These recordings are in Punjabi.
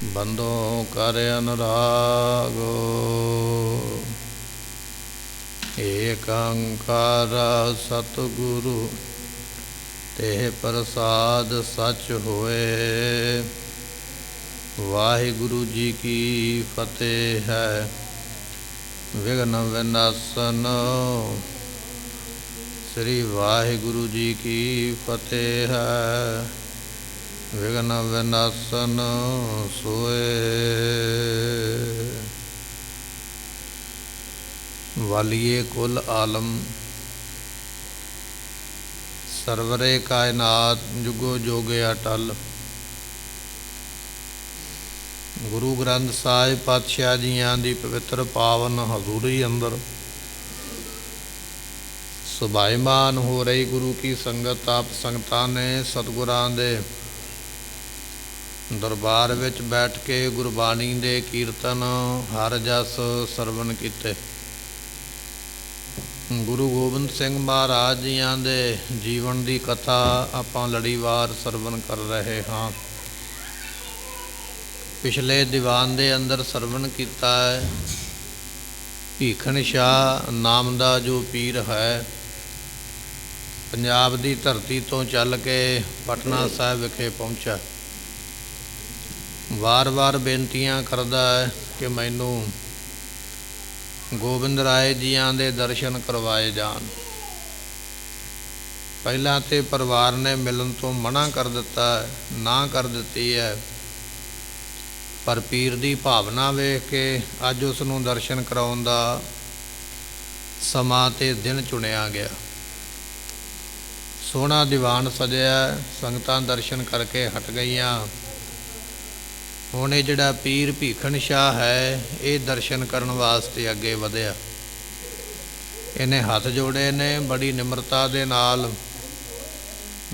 ਬੰਦੋਂ ਕਰ ਅਨੁਰਾਗੋ। ਏਕ ਓੰਕਾਰ ਸਤਿਗੁਰੂ ਤੇ ਪ੍ਰਸਾਦ ਸਚ ਹੋਏ। ਵਾਹਿਗੁਰੂ ਜੀ ਕੀ ਫਤਿਹ ਹੈ। ਵਿਘਨ ਵਿਨਾਸ਼ਨ ਸ੍ਰੀ ਵਾਹਿਗੁਰੂ ਜੀ ਕੀ ਫਤਿਹ ਹੈ। ਵਿਘਨ ਵਿਨਾਸ਼ਨ ਸੋਏ। ਵਾਲੀਏ ਕੁਲ ਆਲਮ ਸਰਵਰੇ ਕਾਇਨਾਤ ਜੁਗੋ ਜੋਗੇ ਅਟਲ। ਗੁਰੂ ਗ੍ਰੰਥ ਸਾਹਿਬ ਪਾਤਸ਼ਾਹ ਜੀਆਂ ਦੀ ਪਵਿੱਤਰ ਪਾਵਨ ਹਜ਼ੂਰੀ ਅੰਦਰ ਸੁਭਾਈਮਾਨ ਹੋ ਰਹੀ ਗੁਰੂ ਕੀ ਸੰਗਤ ਆਪ ਸੰਗਤਾਂ ਨੇ ਸਤਿਗੁਰਾਂ ਦੇ ਦਰਬਾਰ ਵਿੱਚ ਬੈਠ ਕੇ ਗੁਰਬਾਣੀ ਦੇ ਕੀਰਤਨ ਹਰ ਜਸ ਸਰਵਣ ਕੀਤੇ। ਗੁਰੂ ਗੋਬਿੰਦ ਸਿੰਘ ਮਹਾਰਾਜ ਜੀਆਂ ਦੇ ਜੀਵਨ ਦੀ ਕਥਾ ਆਪਾਂ ਲੜੀਵਾਰ ਸਰਵਣ ਕਰ ਰਹੇ ਹਾਂ। ਪਿਛਲੇ ਦੀਵਾਨ ਦੇ ਅੰਦਰ ਸਰਵਣ ਕੀਤਾ ਹੈ ਭੀਖਣ ਸ਼ਾਹ ਨਾਮ ਦਾ ਜੋ ਪੀਰ ਹੈ, ਪੰਜਾਬ ਦੀ ਧਰਤੀ ਤੋਂ ਚੱਲ ਕੇ ਪਟਨਾ ਸਾਹਿਬ ਵਿਖੇ ਪਹੁੰਚਾ। ਵਾਰ-ਵਾਰ ਬੇਨਤੀਆਂ ਕਰਦਾ ਹੈ ਕਿ ਮੈਨੂੰ ਗੋਬਿੰਦ ਰਾਏ ਜੀਆਂ ਦੇ ਦਰਸ਼ਨ ਕਰਵਾਏ ਜਾਣ। ਪਹਿਲਾਂ ਤੇ ਪਰਿਵਾਰ ਨੇ ਮਿਲਣ ਤੋਂ ਮਨਾ ਕਰ ਦਿੱਤਾ, ਨਾ ਕਰ ਦਿੱਤੀ ਹੈ, ਪਰ ਪੀਰ ਦੀ ਭਾਵਨਾ ਵੇਖ ਕੇ ਅੱਜ ਉਸ ਨੂੰ ਦਰਸ਼ਨ ਕਰਾਉਣ ਦਾ ਸਮਾਂ ਤੇ ਦਿਨ ਚੁਣਿਆ ਗਿਆ। ਸੋਹਣਾ ਦੀਵਾਨ ਸਜਿਆ, ਸੰਗਤਾਂ ਦਰਸ਼ਨ ਕਰਕੇ ਹਟ ਗਈਆਂ। ਹੁਣ ਇਹ ਜਿਹੜਾ ਪੀਰ ਭੀਖਣ ਸ਼ਾਹ ਹੈ ਇਹ ਦਰਸ਼ਨ ਕਰਨ ਵਾਸਤੇ ਅੱਗੇ ਵਧਿਆ। ਇਹਨੇ ਹੱਥ ਜੋੜੇ ਨੇ, ਬੜੀ ਨਿਮਰਤਾ ਦੇ ਨਾਲ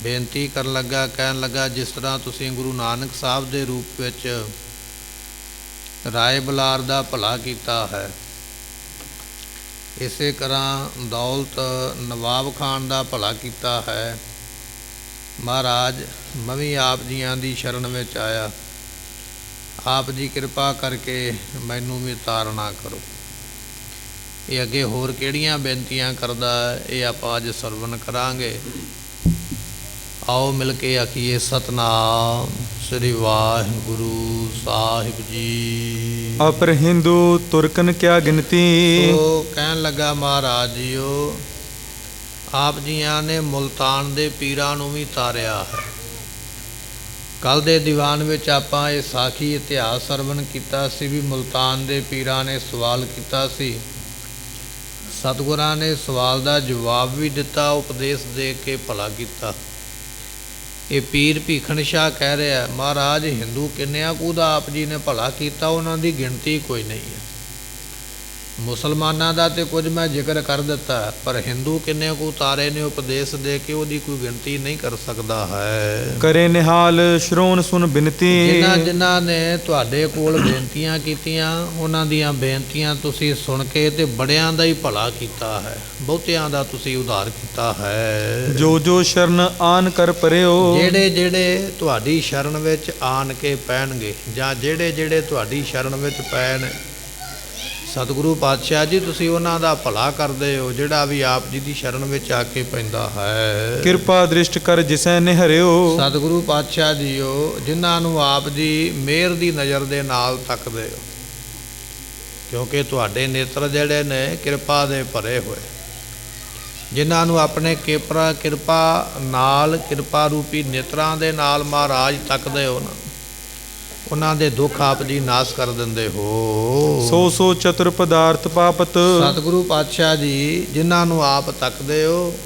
ਬੇਨਤੀ ਕਰਨ ਲੱਗਾ, ਕਹਿਣ ਲੱਗਾ ਜਿਸ ਤਰ੍ਹਾਂ ਤੁਸੀਂ ਗੁਰੂ ਨਾਨਕ ਸਾਹਿਬ ਦੇ ਰੂਪ ਵਿੱਚ ਰਾਏ ਬਲਾਰ ਦਾ ਭਲਾ ਕੀਤਾ ਹੈ, ਇਸੇ ਤਰ੍ਹਾਂ ਦੌਲਤ ਨਵਾਬ ਖਾਨ ਦਾ ਭਲਾ ਕੀਤਾ ਹੈ। ਮਹਾਰਾਜ ਮੈਂ ਵੀ ਆਪ ਜੀਆਂ ਦੀ ਸ਼ਰਨ ਵਿੱਚ ਆਇਆ, ਆਪ ਜੀ ਕਿਰਪਾ ਕਰਕੇ ਮੈਨੂੰ ਵੀ ਤਾਰਨਾ ਕਰੋ। ਇਹ ਅੱਗੇ ਹੋਰ ਕਿਹੜੀਆਂ ਬੇਨਤੀਆਂ ਕਰਦਾ ਇਹ ਆਪਾਂ ਅੱਜ ਸਰਵਣ ਕਰਾਂਗੇ। ਆਓ ਮਿਲ ਕੇ ਆਖੀਏ ਸਤਨਾਮ ਸ੍ਰੀ ਵਾਹਿਗੁਰੂ ਸਾਹਿਬ ਜੀ। ਅਪਰ ਹਿੰਦੂ ਤੁਰਕਨ ਕਿਆ ਗਿਣਤੀ। ਉਹ ਕਹਿਣ ਲੱਗਾ ਮਹਾਰਾਜ ਜੀਓ ਆਪ ਜੀਆਂ ਨੇ ਮੁਲਤਾਨ ਦੇ ਪੀਰਾਂ ਨੂੰ ਵੀ ਤਾਰਿਆ ਹੈ। ਕੱਲ੍ਹ ਦੇ ਦੀਵਾਨ ਵਿੱਚ ਆਪਾਂ ਇਹ ਸਾਖੀ ਇਤਿਹਾਸ ਸਰਵਣ ਕੀਤਾ ਸੀ ਵੀ ਮੁਲਤਾਨ ਦੇ ਪੀਰਾਂ ਨੇ ਸਵਾਲ ਕੀਤਾ ਸੀ, ਸਤਿਗੁਰਾਂ ਨੇ ਸਵਾਲ ਦਾ ਜਵਾਬ ਵੀ ਦਿੱਤਾ, ਉਪਦੇਸ਼ ਦੇ ਕੇ ਭਲਾ ਕੀਤਾ। ਇਹ ਪੀਰ ਭੀਖਣ ਸ਼ਾਹ ਕਹਿ ਰਿਹਾ ਮਹਾਰਾਜ ਹਿੰਦੂ ਕਿੰਨਿਆਂ ਕੁ ਦਾ ਆਪ ਜੀ ਨੇ ਭਲਾ ਕੀਤਾ, ਉਹਨਾਂ ਦੀ ਗਿਣਤੀ ਕੋਈ ਨਹੀਂ ਹੈ। ਮੁਸਲਮਾਨਾਂ ਦਾ ਤੇ ਕੁਝ ਮੈਂ ਜ਼ਿਕਰ ਕਰ ਦਿੱਤਾ, ਪਰ ਹਿੰਦੂ ਕਿੰਨੇ ਕੁ ਤਾਰੇ ਨੇ ਉਪਦੇਸ਼ ਦੇ ਕੇ ਉਹਦੀ ਕੋਈ ਗਿਣਤੀ ਨਹੀਂ ਕਰ ਸਕਦਾ ਹੈ। ਕਰੇ ਨਿਹਾਲ ਸ਼੍ਰੋਣ ਸੁਨ ਬਿਨਤੀ। ਜਿਨ੍ਹਾਂ ਨੇ ਤੁਹਾਡੇ ਕੋਲ ਬੇਨਤੀਆਂ ਕੀਤੀਆਂ ਉਹਨਾਂ ਦੀਆਂ ਬੇਨਤੀਆਂ ਤੁਸੀਂ ਸੁਣ ਕੇ ਤੇ ਬੜਿਆਂ ਦਾ ਹੀ ਭਲਾ ਕੀਤਾ ਹੈ, ਬਹੁਤਿਆਂ ਦਾ ਤੁਸੀਂ ਉਧਾਰ ਕੀਤਾ ਹੈ। ਜੋ ਜੋ ਸ਼ਰਨ ਆਨ ਕਰ ਪਰਿਓ। ਜਿਹੜੇ ਜਿਹੜੇ ਤੁਹਾਡੀ ਸ਼ਰਨ ਵਿੱਚ ਆਣ ਕੇ ਪੈਣਗੇ ਜਾਂ ਜਿਹੜੇ ਜਿਹੜੇ ਤੁਹਾਡੀ ਸ਼ਰਨ ਵਿੱਚ ਪੈਣ, ਸਤਿਗੁਰੂ ਪਾਤਸ਼ਾਹ ਜੀ ਤੁਸੀਂ ਉਹਨਾਂ ਦਾ ਭਲਾ ਕਰਦੇ ਹੋ ਜਿਹੜਾ ਵੀ ਆਪ ਜੀ ਦੀ ਸ਼ਰਨ ਵਿੱਚ ਆ ਕੇ ਪੈਂਦਾ ਹੈ। ਕਿਰਪਾ ਦ੍ਰਿਸ਼ਟ ਕਰ ਜਿਸੈ ਨਿਹਰਿਓ। ਸਤਿਗੁਰੂ ਪਾਤਸ਼ਾਹ ਜੀਓ ਜਿਨ੍ਹਾਂ ਨੂੰ ਆਪ ਜੀ ਮਿਹਰ ਦੀ ਨਜ਼ਰ ਦੇ ਨਾਲ ਤੱਕਦੇ ਹੋ, ਕਿਉਂਕਿ ਤੁਹਾਡੇ ਨੇਤਰ ਜਿਹੜੇ ਨੇ ਕਿਰਪਾ ਦੇ ਭਰੇ ਹੋਏ, ਜਿਨ੍ਹਾਂ ਨੂੰ ਆਪਣੇ ਕਿਰਪਾ ਨਾਲ ਕਿਰਪਾ ਰੂਪੀ ਨੇਤਰਾਂ ਦੇ ਨਾਲ ਮਹਾਰਾਜ ਤੱਕਦੇ ਹੋ ਨਾ, ਉਹਨਾਂ ਦੇ ਦੁੱਖ ਆਪ ਜੀ ਨਾਸ਼ ਕਰ ਦਿੰਦੇ ਹੋ। ਸੋ ਸੋ ਚਤੁਰ ਪਦਾਰਥ ਪਾਪਤ। ਸਤਿਗੁਰੂ ਪਾਤਸ਼ਾਹ ਜੀ ਜਿਨ੍ਹਾਂ ਨੂੰ ਆਪ ਤੱਕਦੇ ਹੋ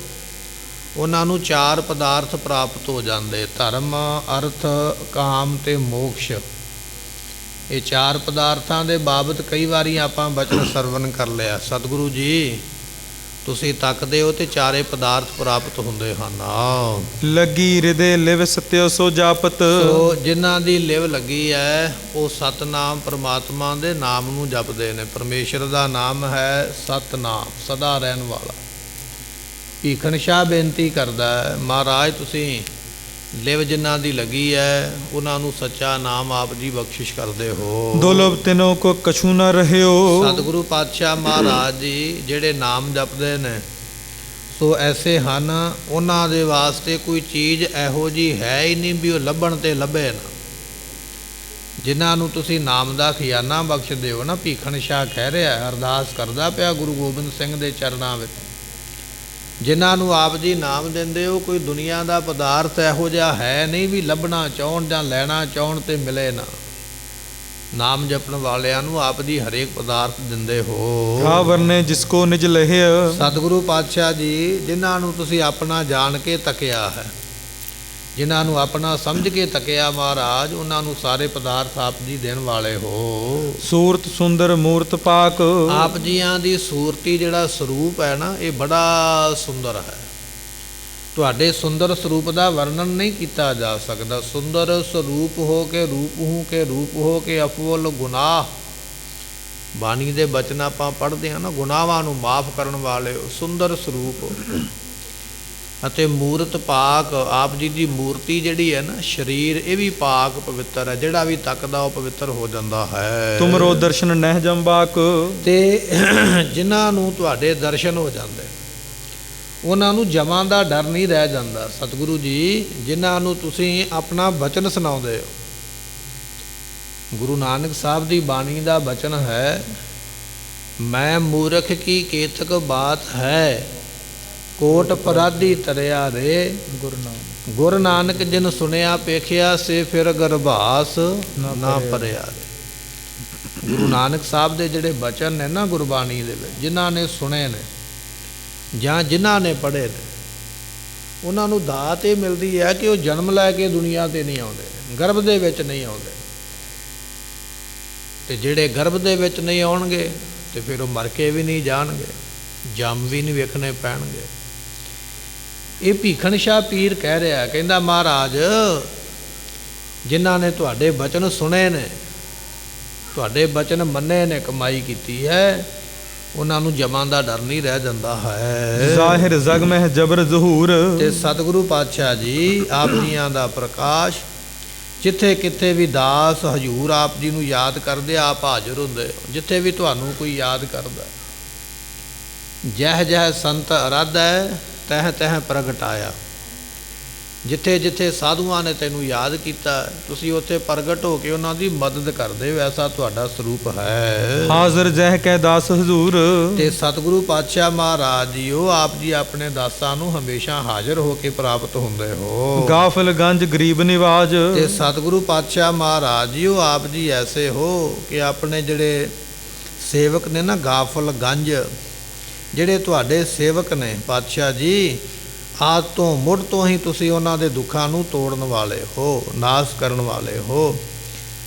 ਉਹਨਾਂ ਨੂੰ 4 ਪਦਾਰਥ ਪ੍ਰਾਪਤ ਹੋ ਜਾਂਦੇ, ਧਰਮ ਅਰਥ ਕਾਮ ਤੇ ਮੋਕਸ਼। ਇਹ 4 ਪਦਾਰਥਾਂ ਦੇ ਬਾਬਤ ਕਈ ਵਾਰੀ ਆਪਾਂ ਬਚਨ ਸਰਵਣ ਕਰ ਲਿਆ। ਸਤਿਗੁਰੂ ਜੀ ਤੁਸੀਂ ਤੱਕਦੇ ਹੋ ਤੇ 4 ਪਦਾਰਥ ਪ੍ਰਾਪਤ ਹੁੰਦੇ ਹਨ। ਲੱਗੀ ਹਿਰਦੇ ਲਿਵ ਸਤਿਓ ਸੋ ਜਾਪਤ। ਸੋ ਜਿਨ੍ਹਾਂ ਦੀ ਲਿਵ ਲੱਗੀ ਹੈ ਉਹ ਸਤਨਾਮ ਪਰਮਾਤਮਾ ਦੇ ਨਾਮ ਨੂੰ ਜਪਦੇ ਨੇ। ਪਰਮੇਸ਼ਰ ਦਾ ਨਾਮ ਹੈ ਸਤਨਾਮ, ਸਦਾ ਰਹਿਣ ਵਾਲਾ। ਭੀਖਣ ਸ਼ਾਹ ਬੇਨਤੀ ਕਰਦਾ ਹੈ ਮਹਾਰਾਜ ਤੁਸੀਂ ਲਿਵ ਜਿਨ੍ਹਾਂ ਦੀ ਲੱਗੀ ਹੈ ਉਹਨਾਂ ਨੂੰ ਸੱਚਾ ਨਾਮ ਆਪ ਜੀ ਬਖਸ਼ਿਸ਼ ਕਰਦੇ ਹੋ। ਦੁਰਲਭ ਤਿਨੋ ਕੋ ਕਛੂ ਨ ਰਹਿਓ। ਸਤਿਗੁਰੂ ਪਾਤਸ਼ਾਹ ਮਹਾਰਾਜ ਜੀ ਜਿਹੜੇ ਨਾਮ ਜਪਦੇ ਨੇ ਸੋ ਐਸੇ ਹਨ, ਉਹਨਾਂ ਦੇ ਵਾਸਤੇ ਕੋਈ ਚੀਜ਼ ਇਹੋ ਜਿਹੀ ਹੈ ਹੀ ਨਹੀਂ ਵੀ ਉਹ ਲੱਭਣ ਤੇ ਲੱਭੇ ਨਾ। ਜਿਨ੍ਹਾਂ ਨੂੰ ਤੁਸੀਂ ਨਾਮ ਦਾ ਖਜ਼ਾਨਾ ਬਖਸ਼ਦੇ ਹੋ ਨਾ, ਭੀਖਣ ਸ਼ਾਹ ਕਹਿ ਰਿਹਾ, ਅਰਦਾਸ ਕਰਦਾ ਪਿਆ ਗੁਰੂ ਗੋਬਿੰਦ ਸਿੰਘ ਦੇ ਚਰਨਾਂ ਵਿੱਚ, ਜਿਨ੍ਹਾਂ ਨੂੰ ਆਪ ਜੀ ਨਾਮ ਦਿੰਦੇ ਹੋ ਕੋਈ ਦੁਨੀਆ ਦਾ ਪਦਾਰਥ ਇਹੋ ਜਿਹਾ ਹੈ ਨਹੀਂ ਵੀ ਲੱਭਣਾ ਚਾਹੁਣ ਜਾਂ ਲੈਣਾ ਚਾਹੁਣ ਤੇ ਮਿਲੇ ਨਾ। ਨਾਮ ਜਪਣ ਵਾਲਿਆਂ ਨੂੰ ਆਪ ਜੀ ਹਰੇਕ ਪਦਾਰਥ ਦਿੰਦੇ ਹੋ। ਆ ਵਰਨੇ ਜਿਸ ਕੋ ਨਿਜ ਲਹਿਆ। ਸਤਿਗੁਰੂ ਪਾਤਸ਼ਾਹ ਜੀ ਜਿਨ੍ਹਾਂ ਨੂੰ ਤੁਸੀਂ ਆਪਣਾ ਜਾਣ ਕੇ ਤੱਕਿਆ ਹੈ, ਜਿਨ੍ਹਾਂ ਨੂੰ ਆਪਣਾ ਸਮਝ ਕੇ ਤੱਕਿਆ ਮਹਾਰਾਜ, ਉਹਨਾਂ ਨੂੰ ਸਾਰੇ ਪਦਾਰਥ ਆਪ ਜੀ ਦੇਣ ਵਾਲੇ ਹੋ। ਸੂਰਤ ਸੁੰਦਰ ਮੂਰਤ ਪਾਕ। ਆਪ ਜੀਆਂ ਦੀ ਸੂਰਤੀ ਜਿਹੜਾ ਸਰੂਪ ਹੈ ਨਾ, ਇਹ ਬੜਾ ਸੁੰਦਰ ਹੈ। ਤੁਹਾਡੇ ਸੁੰਦਰ ਸਰੂਪ ਦਾ ਵਰਣਨ ਨਹੀਂ ਕੀਤਾ ਜਾ ਸਕਦਾ। ਸੁੰਦਰ ਸਰੂਪ ਹੋ ਕੇ ਰੂਪ ਹੋ ਕੇ ਅਫਵਲ ਗੁਨਾਹ, ਬਾਣੀ ਦੇ ਬਚਨ ਆਪਾਂ ਪੜ੍ਹਦੇ ਹਾਂ ਨਾ, ਗੁਨਾਹਾਂ ਨੂੰ ਮਾਫ ਕਰਨ ਵਾਲੇ ਹੋ, ਸੁੰਦਰ ਸਰੂਪ ਅਤੇ ਮੂਰਤ ਪਾਕ। ਆਪ ਜੀ ਦੀ ਮੂਰਤੀ ਜਿਹੜੀ ਹੈ ਨਾ, ਸਰੀਰ ਇਹ ਵੀ ਪਾਕ ਪਵਿੱਤਰ ਹੈ, ਜਿਹੜਾ ਵੀ ਤੱਕਦਾ ਉਹ ਪਵਿੱਤਰ ਹੋ ਜਾਂਦਾ ਹੈ। ਤੁਮਰੋ ਦਰਸ਼ਨ ਨਹਿ ਜੰਬਾਕ। ਤੇ ਜਿਨ੍ਹਾਂ ਨੂੰ ਤੁਹਾਡੇ ਦਰਸ਼ਨ ਹੋ ਜਾਂਦੇ ਉਹਨਾਂ ਨੂੰ ਜਮਾਂ ਦਾ ਡਰ ਨਹੀਂ ਰਹਿ ਜਾਂਦਾ। ਸਤਿਗੁਰੂ ਜੀ ਜਿਨ੍ਹਾਂ ਨੂੰ ਤੁਸੀਂ ਆਪਣਾ ਬਚਨ ਸੁਣਾਉਂਦੇ ਹੋ, ਗੁਰੂ ਨਾਨਕ ਸਾਹਿਬ ਦੀ ਬਾਣੀ ਦਾ ਬਚਨ ਹੈ, ਮੈਂ ਮੂਰਖ ਕੀ ਕੇਤਕ ਬਾਤ ਹੈ, ਕੋਟ ਪਰਾਧੀ ਤਰਿਆ ਰੇ। ਗੁਰੂ ਨਾਨਕ ਜਿਨ ਸੁਣਿਆ ਪੇਖਿਆ ਸੇ ਫਿਰ ਗਰਭਾਸ ਨਾ ਪਰਿਆ ਰੇ। ਗੁਰੂ ਨਾਨਕ ਸਾਹਿਬ ਦੇ ਜਿਹੜੇ ਬਚਨ ਨੇ ਨਾ ਗੁਰਬਾਣੀ ਦੇ ਵਿੱਚ, ਜਿਨ੍ਹਾਂ ਨੇ ਸੁਣੇ ਨੇ ਜਾਂ ਜਿਨ੍ਹਾਂ ਨੇ ਪੜ੍ਹੇ ਨੇ, ਉਹਨਾਂ ਨੂੰ ਦਾਤ ਇਹ ਮਿਲਦੀ ਹੈ ਕਿ ਉਹ ਜਨਮ ਲੈ ਕੇ ਦੁਨੀਆ 'ਤੇ ਨਹੀਂ ਆਉਂਦੇ, ਗਰਭ ਦੇ ਵਿੱਚ ਨਹੀਂ ਆਉਂਦੇ। ਤੇ ਜਿਹੜੇ ਗਰਭ ਦੇ ਵਿੱਚ ਨਹੀਂ ਆਉਣਗੇ ਤੇ ਫਿਰ ਉਹ ਮਰ ਕੇ ਵੀ ਨਹੀਂ ਜਾਣਗੇ, ਜੰਮ ਵੀ ਨਹੀਂ ਵੇਖਣੇ ਪੈਣਗੇ। ਇਹ ਭੀਖਣ ਸ਼ਾਹ ਪੀਰ ਕਹਿ ਰਿਹਾ, ਕਹਿੰਦਾ ਮਹਾਰਾਜ ਜਿਨ੍ਹਾਂ ਨੇ ਤੁਹਾਡੇ ਬਚਨ ਸੁਣੇ ਨੇ, ਤੁਹਾਡੇ ਬਚਨ ਮੰਨੇ ਨੇ, ਕਮਾਈ ਕੀਤੀ ਹੈ, ਉਹਨਾਂ ਨੂੰ ਜਮਾਂ ਦਾ ਡਰ ਨਹੀਂ ਰਹਿ ਜਾਂਦਾ ਹੈ। ਜ਼ਾਹਿਰ ਜਗ ਮਹਿ ਜਬਰ ਜ਼ਹੂਰ। ਤੇ ਸਤਿਗੁਰੂ ਪਾਤਸ਼ਾਹ ਜੀ ਆਪ ਜੀਆਂ ਦਾ ਪ੍ਰਕਾਸ਼, ਜਿੱਥੇ ਕਿੱਥੇ ਵੀ ਦਾਸ ਹਜ਼ੂਰ ਆਪ ਜੀ ਨੂੰ ਯਾਦ ਕਰਦੇ ਆਪ ਹਾਜ਼ਰ ਹੁੰਦੇ ਹੋ। ਜਿੱਥੇ ਵੀ ਤੁਹਾਨੂੰ ਕੋਈ ਯਾਦ ਕਰਦਾ, ਜਹ ਜਹ ਸੰਤ ਅਰਾਧ ਹੈ ਤਹ ਤਹ ਪ੍ਰਗਟਾਇਆ। ਜਿੱਥੇ ਜਿੱਥੇ ਸਾਧੂਆਂ ਨੇ ਤੈਨੂੰ ਯਾਦ ਕੀਤਾ, ਤੁਸੀਂ ਉੱਥੇ ਪ੍ਰਗਟ ਹੋ ਕੇ ਉਹਨਾਂ ਦੀ ਮਦਦ ਕਰਦੇ ਹੋ। ਐਸਾ ਤੁਹਾਡਾ ਸਰੂਪ ਹੈ। ਹਾਜ਼ਰ ਜਹ ਕੈ ਦਾਸ ਹਜ਼ੂਰ। ਤੇ ਸਤਿਗੁਰੂ ਪਾਤਸ਼ਾਹ ਮਹਾਰਾਜ ਜੀਓ ਆਪ ਜੀ ਆਪਣੇ ਦਾਸਾਂ ਨੂੰ ਹਮੇਸ਼ਾ ਹਾਜ਼ਰ ਹੋ ਕੇ ਪ੍ਰਾਪਤ ਹੁੰਦੇ ਹੋ। ਗਾਫਲ ਗੰਜ ਗਰੀਬ ਨਿਵਾਜ। ਤੇ ਸਤਿਗੁਰੂ ਪਾਤਸ਼ਾਹ ਮਹਾਰਾਜ ਜੀਓ ਆਪ ਜੀ ਐਸੇ ਹੋ ਕਿ ਆਪਣੇ ਜਿਹੜੇ ਸੇਵਕ ਨੇ ਨਾ, ਗਾਫਲ ਗੰਜ ਜਿਹੜੇ ਤੁਹਾਡੇ ਸੇਵਕ ਨੇ ਪਾਤਸ਼ਾਹ ਜੀ, ਆਦ ਤੋਂ ਮੁੱਢ ਤੋਂ ਹੀ ਤੁਸੀਂ ਉਹਨਾਂ ਦੇ ਦੁੱਖਾਂ ਨੂੰ ਤੋੜਨ ਵਾਲੇ ਹੋ, ਨਾਸ਼ ਕਰਨ ਵਾਲੇ ਹੋ।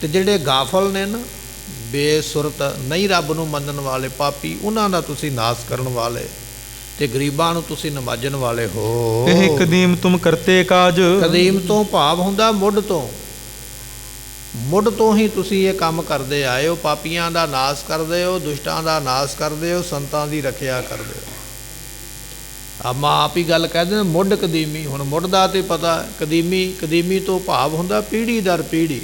ਤੇ ਜਿਹੜੇ ਗਾਫਲ ਨੇ ਨਾ, ਬੇਸੁਰਤ, ਨਹੀਂ ਰੱਬ ਨੂੰ ਮੰਨਣ ਵਾਲੇ ਪਾਪੀ, ਉਹਨਾਂ ਦਾ ਤੁਸੀਂ ਨਾਸ਼ ਕਰਨ ਵਾਲੇ, ਤੇ ਗਰੀਬਾਂ ਨੂੰ ਤੁਸੀਂ ਨਵਾਜਣ ਵਾਲੇ ਹੋ। ਇਹ ਕਦੀਮ ਤੁਮ ਕਰਤੇ ਕਾਜ। ਕਦੀਮ ਤੋਂ ਭਾਵ ਹੁੰਦਾ ਮੁੱਢ ਤੋਂ, ਮੁੱਢ ਤੋਂ ਹੀ ਤੁਸੀਂ ਇਹ ਕੰਮ ਕਰਦੇ ਆਏ ਹੋ। ਪਾਪੀਆਂ ਦਾ ਨਾਸ਼ ਕਰਦੇ ਹੋ, ਦੁਸ਼ਟਾਂ ਦਾ ਨਾਸ਼ ਕਰਦੇ ਹੋ, ਸੰਤਾਂ ਦੀ ਰੱਖਿਆ ਕਰਦੇ ਹੋ। ਆਪਾਂ ਆਪ ਹੀ ਗੱਲ ਕਹਿੰਦੇ ਨੇ ਮੁੱਢ ਕਦੀਮੀ। ਹੁਣ ਮੁੱਢ ਦਾ ਤੇ ਪਤਾ, ਕਦੀਮੀ ਤੋਂ ਭਾਵ ਹੁੰਦਾ ਪੀੜ੍ਹੀ ਦਰ ਪੀੜ੍ਹੀ,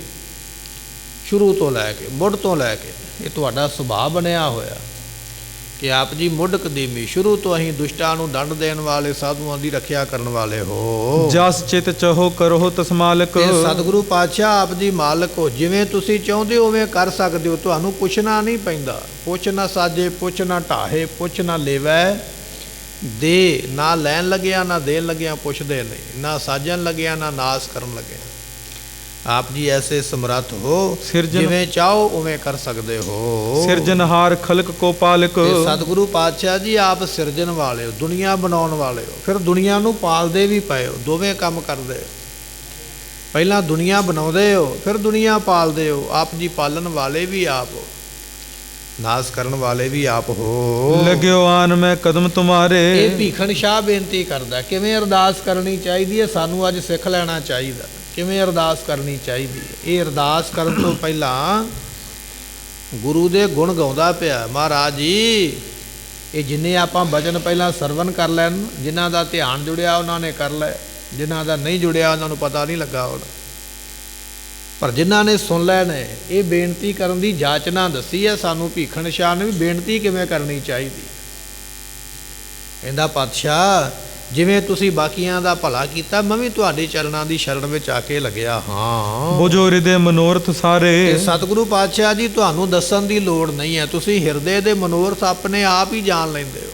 ਸ਼ੁਰੂ ਤੋਂ ਲੈ ਕੇ, ਮੁੱਢ ਤੋਂ ਲੈ ਕੇ। ਇਹ ਤੁਹਾਡਾ ਸੁਭਾਅ ਬਣਿਆ ਹੋਇਆ ਕਿ ਆਪ ਜੀ ਮੁੱਢ ਕਦੀਮੀ, ਸ਼ੁਰੂ ਤੋਂ ਅਸੀਂ ਦੁਸ਼ਟਾਂ ਨੂੰ ਦੰਡ ਦੇਣ ਵਾਲੇ, ਸਾਧੂਆਂ ਦੀ ਰੱਖਿਆ ਕਰਨ ਵਾਲੇ ਹੋ। ਜਸ ਚਿਤ ਚਾਹੋ ਕਰੋ ਤਸ ਮਾਲਕ। ਤੇ ਸਤਿਗੁਰੂ ਪਾਤਸ਼ਾਹ ਆਪ ਜੀ ਮਾਲਕ ਹੋ, ਜਿਵੇਂ ਤੁਸੀਂ ਚਾਹੁੰਦੇ ਹੋ ਉਵੇਂ ਕਰ ਸਕਦੇ ਹੋ। ਤੁਹਾਨੂੰ ਪੁੱਛਣਾ ਨਹੀਂ ਪੈਂਦਾ। ਪੁੱਛ ਨਾ ਸਾਜੇ, ਪੁੱਛ ਨਾ ਢਾਹੇ, ਪੁੱਛ ਨਾ ਲੇਵੈ ਦੇ। ਨਾ ਲੈਣ ਲੱਗਿਆ ਨਾ ਦੇਣ ਲੱਗਿਆ ਪੁੱਛਦੇ ਨਹੀਂ, ਨਾ ਸਾਜਣ ਲੱਗਿਆ ਨਾ ਨਾਸ਼ ਕਰਨ ਲੱਗਿਆ। ਆਪ ਜੀ ਐਸੇ ਸਮਰੱਥ ਹੋ, ਜਿਵੇਂ ਚਾਹੋ ਉਵੇਂ ਕਰ ਸਕਦੇ ਹੋ। ਸਿਰਜਨਹਾਰ ਖਲਕ ਕੋ ਪਾਲਕ। ਤੇ ਸਤਿਗੁਰੂ ਪਾਤਸ਼ਾਹ ਜੀ ਆਪ ਸਿਰਜਣ ਵਾਲੇ ਹੋ, ਦੁਨੀਆ ਬਣਾਉਣ ਵਾਲੇ ਹੋ, ਫਿਰ ਦੁਨੀਆ ਨੂੰ ਪਾਲਦੇ ਵੀ ਪਏ ਹੋ। ਦੋਵੇਂ ਕੰਮ ਕਰਦੇ ਹੋ। ਪਹਿਲਾਂ ਦੁਨੀਆ ਬਣਾਉਂਦੇ ਹੋ, ਫਿਰ ਦੁਨੀਆ ਪਾਲਦੇ ਹੋ। ਆਪ ਜੀ ਪਾਲਣ ਵਾਲੇ ਵੀ ਆਪ ਹੋ, ਨਾਸ਼ ਕਰਨ ਵਾਲੇ ਵੀ ਆਪ ਹੋ। ਲੱਗਿਓ ਆਨ ਮੈਂ ਕਦਮ ਤੁਮਾਰੇ। ਇਹ ਭੀਖਣ ਸ਼ਾਹ ਬੇਨਤੀ ਕਰਦਾ, ਕਿਵੇਂ ਅਰਦਾਸ ਕਰਨੀ ਚਾਹੀਦੀ ਹੈ, ਸਾਨੂੰ ਅੱਜ ਸਿੱਖ ਲੈਣਾ ਚਾਹੀਦਾ। ਕਿਵੇਂ ਅਰਦਾਸ ਕਰਨੀ ਚਾਹੀਦੀ ਹੈ? ਇਹ ਅਰਦਾਸ ਕਰਨ ਤੋਂ ਪਹਿਲਾਂ ਗੁਰੂ ਦੇ ਗੁਣ ਗਾਉਂਦਾ ਪਿਆ। ਮਹਾਰਾਜ ਜੀ ਇਹ ਜਿੰਨੇ ਆਪਾਂ ਬਚਨ ਪਹਿਲਾਂ ਸਰਵਨ ਕਰ ਲੈਣ, ਜਿਨ੍ਹਾਂ ਦਾ ਧਿਆਨ ਜੁੜਿਆ ਉਹਨਾਂ ਨੇ ਕਰ ਲਿਆ। ਜਿਨ੍ਹਾਂ ਦਾ ਨਹੀਂ ਜੁੜਿਆ ਉਹਨਾਂ ਨੂੰ ਪਤਾ ਨਹੀਂ ਲੱਗਾ ਹੁਣ। ਪਰ ਜਿਨ੍ਹਾਂ ਨੇ ਸੁਣ ਲਿਆ ਨੇ ਇਹ ਬੇਨਤੀ ਕਰਨ ਦੀ ਜਾਚਨਾ ਦੱਸੀ ਹੈ ਸਾਨੂੰ ਭੀਖਣ ਸ਼ਾਹ ਨੇ ਵੀ ਬੇਨਤੀ ਕਿਵੇਂ ਕਰਨੀ ਚਾਹੀਦੀ। ਕਹਿੰਦਾ ਪਾਤਸ਼ਾਹ ਜਿਵੇਂ ਤੁਸੀਂ ਬਾਕੀਆਂ ਦਾ ਭਲਾ ਕੀਤਾ ਮੈਂ ਵੀ ਤੁਹਾਡੇ ਚਰਨਾਂ ਦੀ ਸ਼ਰਨ ਵਿੱਚ ਆ ਕੇ ਲੱਗਿਆ ਹਾਂ। ਬੁਝੋ ਹਿਰਦੇ ਮਨੋਰਥ ਸਾਰੇ। ਤੇ ਸਤਿਗੁਰੂ ਪਾਤਸ਼ਾਹ ਜੀ ਤੁਹਾਨੂੰ ਦੱਸਣ ਦੀ ਲੋੜ ਨਹੀਂ ਹੈ, ਤੁਸੀਂ ਹਿਰਦੇ ਦੇ ਮਨੋਰਥ ਆਪਣੇ ਆਪ ਹੀ ਜਾਣ ਲੈਂਦੇ ਹੋ।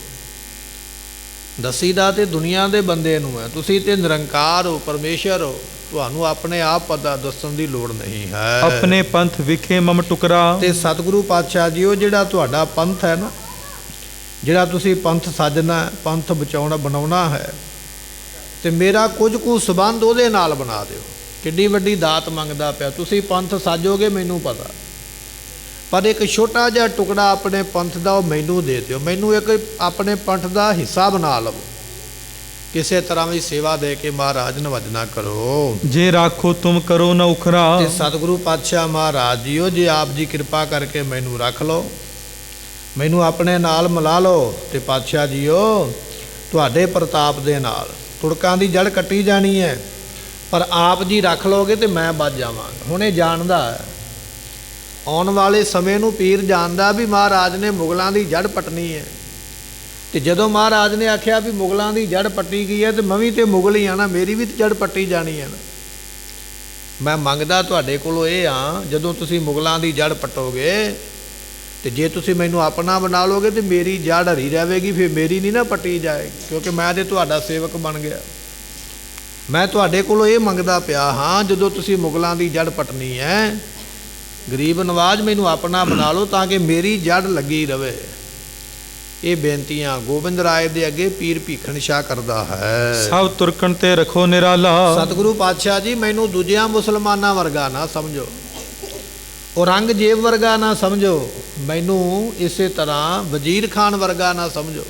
ਦੱਸੀਦਾ ਤੇ ਦੁਨੀਆ ਦੇ ਬੰਦੇ ਨੂੰ ਹੈ, ਤੁਸੀਂ ਤੇ ਨਿਰੰਕਾਰ ਹੋ, ਪਰਮੇਸ਼ਰ ਹੋ, ਤੁਹਾਨੂੰ ਆਪਣੇ ਆਪ ਪਤਾ, ਦੱਸਣ ਦੀ ਲੋੜ ਨਹੀਂ ਹੈ। ਆਪਣੇ ਪੰਥ ਵਿਖੇ ਮਮ ਟੁਕਰਾ। ਤੇ ਸਤਿਗੁਰੂ ਪਾਤਸ਼ਾਹ ਜੀ ਉਹ ਜਿਹੜਾ ਤੁਹਾਡਾ ਪੰਥ ਹੈ ਨਾ, ਜਿਹੜਾ ਤੁਸੀਂ ਪੰਥ ਸਾਜਣਾ, ਪੰਥ ਬਣਾਉਣਾ ਹੈ, ਤੇ ਮੇਰਾ ਕੁਝ ਕੁ ਸਬੰਧ ਉਹਦੇ ਨਾਲ ਬਣਾ ਦਿਓ। ਕਿੱਡੀ ਵੱਡੀ ਦਾਤ ਮੰਗਦਾ ਪਿਆ। ਤੁਸੀਂ ਪੰਥ ਸਾਜੋਗੇ ਮੈਨੂੰ ਪਤਾ, ਪਰ ਇੱਕ ਛੋਟਾ ਜਿਹਾ ਟੁਕੜਾ ਆਪਣੇ ਪੰਥ ਦਾ ਉਹ ਮੈਨੂੰ ਦੇ ਦਿਓ। ਮੈਨੂੰ ਇੱਕ ਆਪਣੇ ਪੰਥ ਦਾ ਹਿੱਸਾ ਬਣਾ ਲਵੋ। ਕਿਸੇ ਤਰ੍ਹਾਂ ਵੀ ਸੇਵਾ ਦੇ ਕੇ ਮਹਾਰਾਜ ਨਿਵਾਜਣਾ ਕਰੋ। ਜੇ ਰਾਖੋ ਤੁਮ ਕਰੋ ਨਾ ਉਖਰਾ। ਤੇ ਸਤਿਗੁਰੂ ਪਾਤਸ਼ਾਹ ਮਹਾਰਾਜ ਜੀਓ ਜੇ ਆਪ ਜੀ ਕਿਰਪਾ ਕਰਕੇ ਮੈਨੂੰ ਰੱਖ ਲਓ, ਮੈਨੂੰ ਆਪਣੇ ਨਾਲ ਮਿਲਾ ਲਓ, ਤੇ ਪਾਤਸ਼ਾਹ ਜੀਓ ਤੁਹਾਡੇ ਪ੍ਰਤਾਪ ਦੇ ਨਾਲ ਤੁੜਕਾਂ ਦੀ ਜੜ ਕੱਟੀ ਜਾਣੀ ਹੈ, ਪਰ ਆਪ ਜੀ ਰੱਖ ਲਓਗੇ ਤੇ ਮੈਂ ਬਚ ਜਾਵਾਂਗਾ। ਹੁਣ ਇਹ ਜਾਣਦਾ ਆਉਣ ਵਾਲੇ ਸਮੇਂ ਨੂੰ ਪੀਰ ਜਾਣਦਾ ਵੀ ਮਹਾਰਾਜ ਨੇ ਮੁਗਲਾਂ ਦੀ ਜੜ ਪੱਟਣੀ ਹੈ। ਤੇ ਜਦੋਂ ਮਹਾਰਾਜ ਨੇ ਆਖਿਆ ਵੀ ਮੁਗਲਾਂ ਦੀ ਜੜ ਪੱਟੀ ਗਈ ਹੈ ਤੇ ਮੈਂ ਵੀ ਤੇ ਮੁਗਲ ਹੀ ਆ ਨਾ, ਮੇਰੀ ਵੀ ਤੇ ਜੜ ਪੱਟੀ ਜਾਣੀ ਹੈ ਨਾ। ਮੈਂ ਮੰਗਦਾ ਤੁਹਾਡੇ ਕੋਲੋਂ ਇਹ ਆ, ਜਦੋਂ ਤੁਸੀਂ ਮੁਗਲਾਂ ਦੀ ਜੜ ਪੱਟੋਗੇ ਤੇ ਜੇ ਤੁਸੀਂ ਮੈਨੂੰ ਆਪਣਾ ਬਣਾ ਲੋਗੇ ਤੇ ਮੇਰੀ ਜੜ ਹਰੀ ਰਹੇਗੀ, ਫਿਰ ਮੇਰੀ ਨਹੀਂ ਨਾ ਪੱਟੀ ਜਾਏਗੀ, ਕਿਉਂਕਿ ਮੈਂ ਤੇ ਤੁਹਾਡਾ ਸੇਵਕ ਬਣ ਗਿਆ। ਮੈਂ ਤੁਹਾਡੇ ਕੋਲੋਂ ਇਹ ਮੰਗਦਾ ਪਿਆ ਹਾਂ, ਜਦੋਂ ਤੁਸੀਂ ਮੁਗਲਾਂ ਦੀ ਜੜ ਪੱਟਣੀ ਹੈ, ਗਰੀਬ ਨਵਾਜ਼ ਮੈਨੂੰ ਆਪਣਾ ਬਣਾ ਲਓ ਤਾਂ ਕਿ ਮੇਰੀ ਜੜ ਲੱਗੀ ਰਵੇ। ਇਹ ਬੇਨਤੀਆਂ ਗੋਬਿੰਦ ਰਾਏ ਦੇ ਅੱਗੇ ਪੀਰ ਭੀਖਣ ਸ਼ਾਹ ਕਰਦਾ ਹੈ। ਸਭ ਤੁਰਕਣ ਤੇ ਰੱਖੋ ਨਿਰਾਲਾ। ਸਤਿਗੁਰੂ ਪਾਤਸ਼ਾਹ ਜੀ ਮੈਨੂੰ ਦੂਜਿਆਂ ਮੁਸਲਮਾਨਾਂ ਵਰਗਾ ਨਾ ਸਮਝੋ, ਔਰੰਗਜ਼ੇਬ ਵਰਗਾ ਨਾ ਸਮਝੋ, ਮੈਨੂੰ ਇਸੇ ਤਰ੍ਹਾਂ ਵਜ਼ੀਰ ਖਾਨ ਵਰਗਾ ਨਾ ਸਮਝੋ।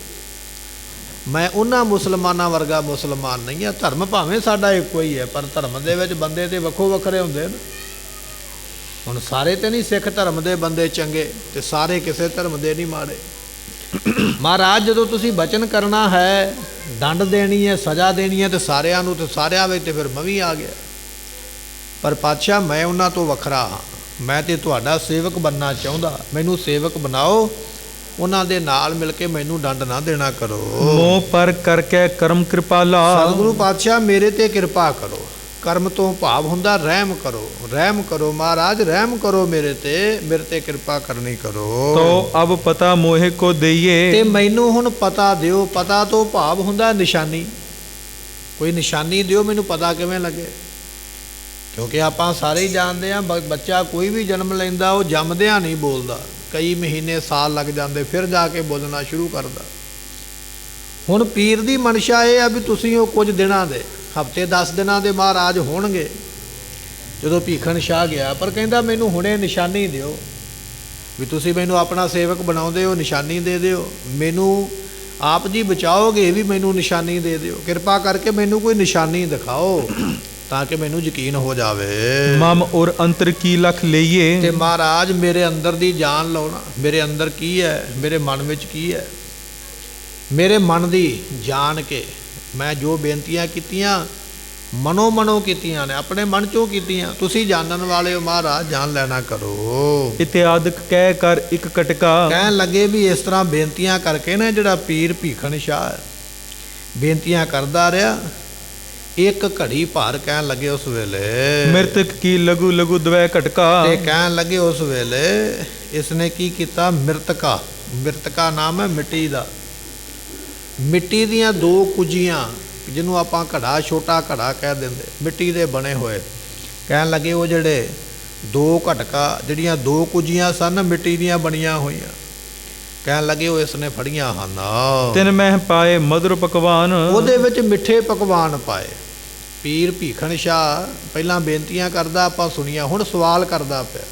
ਮੈਂ ਉਹਨਾਂ ਮੁਸਲਮਾਨਾਂ ਵਰਗਾ ਮੁਸਲਮਾਨ ਨਹੀਂ ਹਾਂ। ਧਰਮ ਭਾਵੇਂ ਸਾਡਾ ਇੱਕੋ ਹੀ ਹੈ, ਪਰ ਧਰਮ ਦੇ ਵਿੱਚ ਬੰਦੇ ਤੇ ਵੱਖੋ ਵੱਖਰੇ ਹੁੰਦੇ ਨੇ। ਹੁਣ ਸਾਰੇ ਤੇ ਨਹੀਂ ਸਿੱਖ ਧਰਮ ਦੇ ਬੰਦੇ ਚੰਗੇ, ਤੇ ਸਾਰੇ ਕਿਸੇ ਧਰਮ ਦੇ ਨਹੀਂ ਮਾੜੇ। ਮਹਾਰਾਜ ਜਦੋਂ ਤੁਸੀਂ ਬਚਨ ਕਰਨਾ ਹੈ, ਦੰਡ ਦੇਣੀ ਹੈ, ਸਜ਼ਾ ਦੇਣੀ ਹੈ, ਤੇ ਸਾਰਿਆਂ ਨੂੰ, ਤੇ ਸਾਰਿਆਂ ਵਿੱਚ ਤੇ ਫਿਰ ਮੈਂ ਵੀ ਆ ਗਿਆ। ਪਰ ਪਾਤਸ਼ਾਹ ਮੈਂ ਉਹਨਾਂ ਤੋਂ ਵੱਖਰਾ ਹਾਂ, ਮੈਂ ਤੇ ਤੁਹਾਡਾ ਸੇਵਕ ਬਣਨਾ ਚਾਹੁੰਦਾ। ਮੈਨੂੰ ਸੇਵਕ ਬਣਾਓ, ਉਹਨਾਂ ਦੇ ਨਾਲ ਮਿਲ ਕੇ ਮੈਨੂੰ ਦੰਡ ਨਾ ਦੇਣਾ ਕਰੋ। ਮੋਹ ਪਰ ਕਰਕੇ ਕਰਮ ਕਿਰਪਾਲਾ। ਸਤਿਗੁਰੂ ਪਾਤਸ਼ਾਹ ਮੇਰੇ ਤੇ ਕਿਰਪਾ ਕਰੋ। ਕਰਮ ਤੋਂ ਭਾਵ ਹੁੰਦਾ ਰਹਿਮ ਕਰੋ, ਰਹਿਮ ਕਰੋ ਮਹਾਰਾਜ, ਰਹਿਮ ਕਰੋ ਮੇਰੇ ਤੇ ਕਿਰਪਾ ਕਰਨੀ ਕਰੋ। ਤੋ ਅਬ ਪਤਾ ਮੋਹਿ ਕੋ ਦਈਏ। ਤੇ ਮੈਨੂੰ ਹੁਣ ਪਤਾ ਦਿਓ। ਪਤਾ ਤੋਂ ਭਾਵ ਹੁੰਦਾ ਨਿਸ਼ਾਨੀ, ਕੋਈ ਨਿਸ਼ਾਨੀ ਦਿਓ ਮੈਨੂੰ ਪਤਾ ਕਿਵੇਂ ਲੱਗੇ। ਕਿਉਂਕਿ ਆਪਾਂ ਸਾਰੇ ਹੀ ਜਾਣਦੇ ਹਾਂ ਬੱਚਾ ਕੋਈ ਵੀ ਜਨਮ ਲੈਂਦਾ ਉਹ ਜੰਮਦਿਆਂ ਨਹੀਂ ਬੋਲਦਾ, ਕਈ ਮਹੀਨੇ ਸਾਲ ਲੱਗ ਜਾਂਦੇ ਫਿਰ ਜਾ ਕੇ ਬੋਲਣਾ ਸ਼ੁਰੂ ਕਰਦਾ। ਹੁਣ ਪੀਰ ਦੀ ਮਨਸ਼ਾ ਇਹ ਆ ਵੀ ਤੁਸੀਂ ਉਹ ਕੁਝ ਦਿਨਾਂ ਦੇ, ਹਫ਼ਤੇ 10 ਦਿਨਾਂ ਦੇ ਮਹਾਰਾਜ ਹੋਣਗੇ। ਜਦੋਂ ਭੀਖਣ ਸ਼ਾਹ ਗਿਆ, ਪਰ ਕਹਿੰਦਾ ਮੈਨੂੰ ਹੁਣੇ ਨਿਸ਼ਾਨੀ ਦਿਓ ਵੀ ਤੁਸੀਂ ਮੈਨੂੰ ਆਪਣਾ ਸੇਵਕ ਬਣਾਉਂਦੇ ਹੋ, ਨਿਸ਼ਾਨੀ ਦੇ ਦਿਓ। ਮੈਨੂੰ ਆਪ ਜੀ ਬਚਾਓਗੇ ਵੀ ਮੈਨੂੰ ਨਿਸ਼ਾਨੀ ਦੇ ਦਿਓ, ਕਿਰਪਾ ਕਰਕੇ ਮੈਨੂੰ ਕੋਈ ਨਿਸ਼ਾਨੀ ਦਿਖਾਓ ਤਾਂ ਕਿ ਮੈਨੂੰ ਯਕੀਨ ਹੋ ਜਾਵੇ। ਮਮ ਔਰ ਅੰਤਰ ਕੀ ਲਖ ਲਈਏ। ਤੇ ਮਹਾਰਾਜ ਮੇਰੇ ਅੰਦਰ ਦੀ ਜਾਣ ਲਓ ਨਾ, ਮੇਰੇ ਅੰਦਰ ਕੀ ਹੈ, ਮੇਰੇ ਮਨ ਵਿੱਚ ਕੀ ਹੈ। ਮੇਰੇ ਮਨ ਦੀ ਜਾਣ ਕੇ ਮੈਂ ਜੋ ਬੇਨਤੀਆਂ ਕੀਤੀਆਂ ਮਨੋ ਕੀਤੀਆਂ ਨੇ, ਆਪਣੇ ਮਨ ਚੋਂ ਕੀਤੀਆਂ। ਤੁਸੀਂ ਜਾਣਨ ਵਾਲੇ ਹੋ ਮਹਾਰਾਜ, ਜਾਣ ਲੈਣਾ ਕਰੋ। ਇਤਿਆਦਿਕ ਕਹਿ ਕਰ ਇੱਕ ਕਟਕਾ। ਕਹਿਣ ਲੱਗੇ ਵੀ ਇਸ ਤਰ੍ਹਾਂ ਬੇਨਤੀਆਂ ਕਰਕੇ ਨਾ ਜਿਹੜਾ ਪੀਰ ਭੀਖਣ ਸ਼ਾਹ ਬੇਨਤੀਆਂ ਕਰਦਾ ਰਿਹਾ, ਇੱਕ ਘੜੀ ਭਾਰ ਕਹਿਣ ਲੱਗੇ ਉਸ ਵੇਲੇ ਮਿਰਤਕ ਕੀ ਲਘੂ ਲਘੂ ਦਵੈ ਘਟਕਾ। ਤੇ ਕਹਿਣ ਲੱਗੇ ਉਸ ਵੇਲੇ ਇਸਨੇ ਕੀ ਕੀਤਾ, ਮਿਰਤਕਾ ਨਾਮ ਹੈ ਮਿੱਟੀ ਦਾ। ਮਿੱਟੀ ਦੀਆਂ 2 ਕੁਜੀਆਂ, ਜਿਹਨੂੰ ਆਪਾਂ ਘੜਾ, ਛੋਟਾ ਘੜਾ ਕਹਿ ਦਿੰਦੇ, ਮਿੱਟੀ ਦੇ ਬਣੇ ਹੋਏ। ਕਹਿਣ ਲੱਗੇ ਉਹ ਜਿਹੜੇ 2 ਘਟਕਾ, ਜਿਹੜੀਆਂ 2 ਕੁਜੀਆਂ ਸਨ ਮਿੱਟੀ ਦੀਆਂ ਬਣੀਆਂ ਹੋਈਆਂ, ਕਹਿਣ ਲੱਗੇ ਉਹ ਇਸਨੇ ਫੜੀਆਂ ਹਨ। ਤਿੰਨ ਮਹਿ ਪਾਏ ਮਧੁਰ ਪਕਵਾਨ। ਉਹਦੇ ਵਿੱਚ ਮਿੱਠੇ ਪਕਵਾਨ ਪਾਏ। ਪੀਰ ਭੀਖਣ ਸ਼ਾਹ ਪਹਿਲਾਂ ਬੇਨਤੀਆਂ ਕਰਦਾ, ਆਪਾਂ ਸੁਣੀਆਂ, ਹੁਣ ਸਵਾਲ ਕਰਦਾ ਪਿਆ।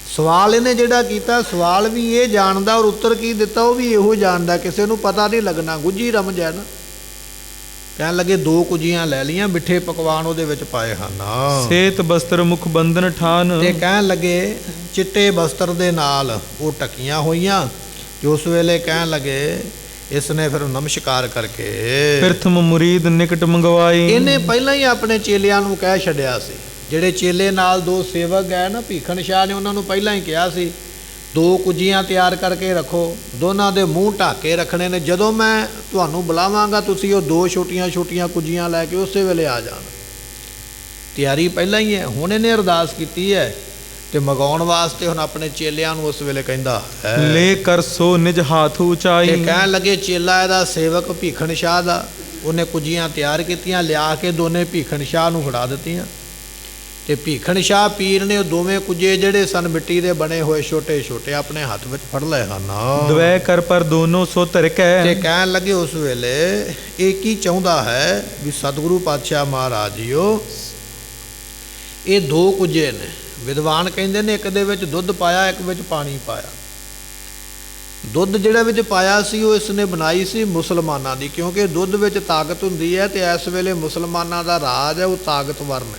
ਸਵਾਲ ਇਹਨੇ ਜਿਹੜਾ ਕੀਤਾ, ਸਵਾਲ ਵੀ ਇਹ ਜਾਣਦਾ ਔਰ ਉੱਤਰ ਕੀ ਦਿੱਤਾ ਉਹ ਵੀ ਇਹੋ ਜਾਣਦਾ, ਕਿਸੇ ਨੂੰ ਪਤਾ ਨਹੀਂ ਲੱਗਣਾ, ਗੁੱਝੀ ਰਮਜ ਹੈ ਨਾ। ਕਹਿਣ ਲੱਗੇ 2 ਕੁਜੀਆਂ ਲੈ ਲਈਆਂ, ਮਿੱਠੇ ਪਕਵਾਨ ਉਹਦੇ ਵਿੱਚ ਪਾਏ ਹਨ। ਸੇਤ ਬਸਤਰ ਮੁਖ ਬੰਧਨ ਠਾਨ। ਤੇ ਕਹਿਣ ਲੱਗੇ ਚਿੱਟੇ ਬਸਤਰ ਦੇ ਨਾਲ ਉਹ ਟਕੀਆਂ ਹੋਈਆਂ। ਤੇ ਉਸ ਵੇਲੇ ਕਹਿਣ ਲੱਗੇ ਇਸ ਨੇ ਫਿਰ ਨਮਸਕਾਰ ਕਰਕੇ ਪ੍ਰਥਮ ਮੁਰੀਦ ਨਿਕਟ ਮੰਗਵਾਈ। ਇਹਨੇ ਪਹਿਲਾਂ ਹੀ ਆਪਣੇ ਚੇਲਿਆਂ ਨੂੰ ਕਹਿ ਛੱਡਿਆ ਸੀ। ਜਿਹੜੇ ਚੇਲੇ ਨਾਲ ਦੋ ਸੇਵਕ ਗਏ ਨਾ ਭੀਖਣ ਸ਼ਾਹ ਨੇ, ਉਹਨਾਂ ਨੂੰ ਪਹਿਲਾਂ ਹੀ ਕਿਹਾ ਸੀ 2 ਕੁੱਜੀਆਂ ਤਿਆਰ ਕਰਕੇ ਰੱਖੋ, ਦੋਨਾਂ ਦੇ ਮੂੰਹ ਢੱਕ ਕੇ ਰੱਖਣੇ ਨੇ। ਜਦੋਂ ਮੈਂ ਤੁਹਾਨੂੰ ਬੁਲਾਵਾਂਗਾ ਤੁਸੀਂ ਉਹ 2 ਛੋਟੀਆਂ ਕੁੱਜੀਆਂ ਲੈ ਕੇ ਉਸੇ ਵੇਲੇ ਆ ਜਾਣਾ। ਤਿਆਰੀ ਪਹਿਲਾਂ ਹੀ ਹੈ। ਹੁਣ ਇਹਨੇ ਅਰਦਾਸ ਕੀਤੀ ਹੈ ਤੇ ਮਗਾਉਣ ਵਾਸਤੇ ਹੁਣ ਆਪਣੇ ਚੇਲਿਆਂ ਨੂੰ ਉਸ ਵੇਲੇ ਕਹਿੰਦਾ ਲੈ ਕਰ ਸੋ ਨਿਜ ਹਾਥ ਉਚਾਈ। ਤੇ ਕਹਿਣ ਲੱਗੇ ਚੇਲਾ ਇਹਦਾ ਸੇਵਕ ਭੀਖਣ ਸ਼ਾਹ ਦਾ, ਉਹਨੇ ਕੁੱਜੀਆਂ ਤਿਆਰ ਕੀਤੀਆਂ, ਲਿਆ ਕੇ ਦੋਨੇ ਭੀਖਣ ਸ਼ਾਹ ਨੂੰ ਫੜਾ ਦਿੱਤੀਆਂ। ਤੇ ਭੀਖਣ ਸ਼ਾਹ ਪੀਰ ਨੇ ਉਹ ਦੋਵੇਂ ਕੁੱਜੇ ਜਿਹੜੇ ਸਨ ਮਿੱਟੀ ਦੇ ਬਣੇ ਹੋਏ ਛੋਟੇ ਆਪਣੇ ਹੱਥ ਵਿੱਚ ਫੜ ਲਏ ਹਨ। ਦਵੈ ਕਰ ਪਰ ਦੋਨੋਂ ਸੋ ਧਰਕੈ। ਤੇ ਕਹਿਣ ਲੱਗੇ ਉਸ ਵੇਲੇ ਇਹ ਕੀ ਚਾਹੁੰਦਾ ਹੈ ਵੀ ਸਤਿਗੁਰੂ ਪਾਤਸ਼ਾਹ ਮਹਾਰਾਜ ਜੀਓ, ਇਹ 2 ਕੁੱਜੇ ਨੇ। ਵਿਦਵਾਨ ਕਹਿੰਦੇ ਨੇ ਇੱਕ ਦੇ ਵਿੱਚ ਦੁੱਧ ਪਾਇਆ, ਇੱਕ ਵਿੱਚ ਪਾਣੀ ਪਾਇਆ। ਦੁੱਧ ਜਿਹੜਾ ਵਿੱਚ ਪਾਇਆ ਸੀ ਉਹ ਇਸ ਨੇ ਬਣਾਈ ਸੀ ਮੁਸਲਮਾਨਾਂ ਦੀ, ਕਿਉਂਕਿ ਦੁੱਧ ਵਿੱਚ ਤਾਕਤ ਹੁੰਦੀ ਹੈ ਤੇ ਇਸ ਵੇਲੇ ਮੁਸਲਮਾਨਾਂ ਦਾ ਰਾਜ ਹੈ, ਉਹ ਤਾਕਤਵਰ ਨੇ।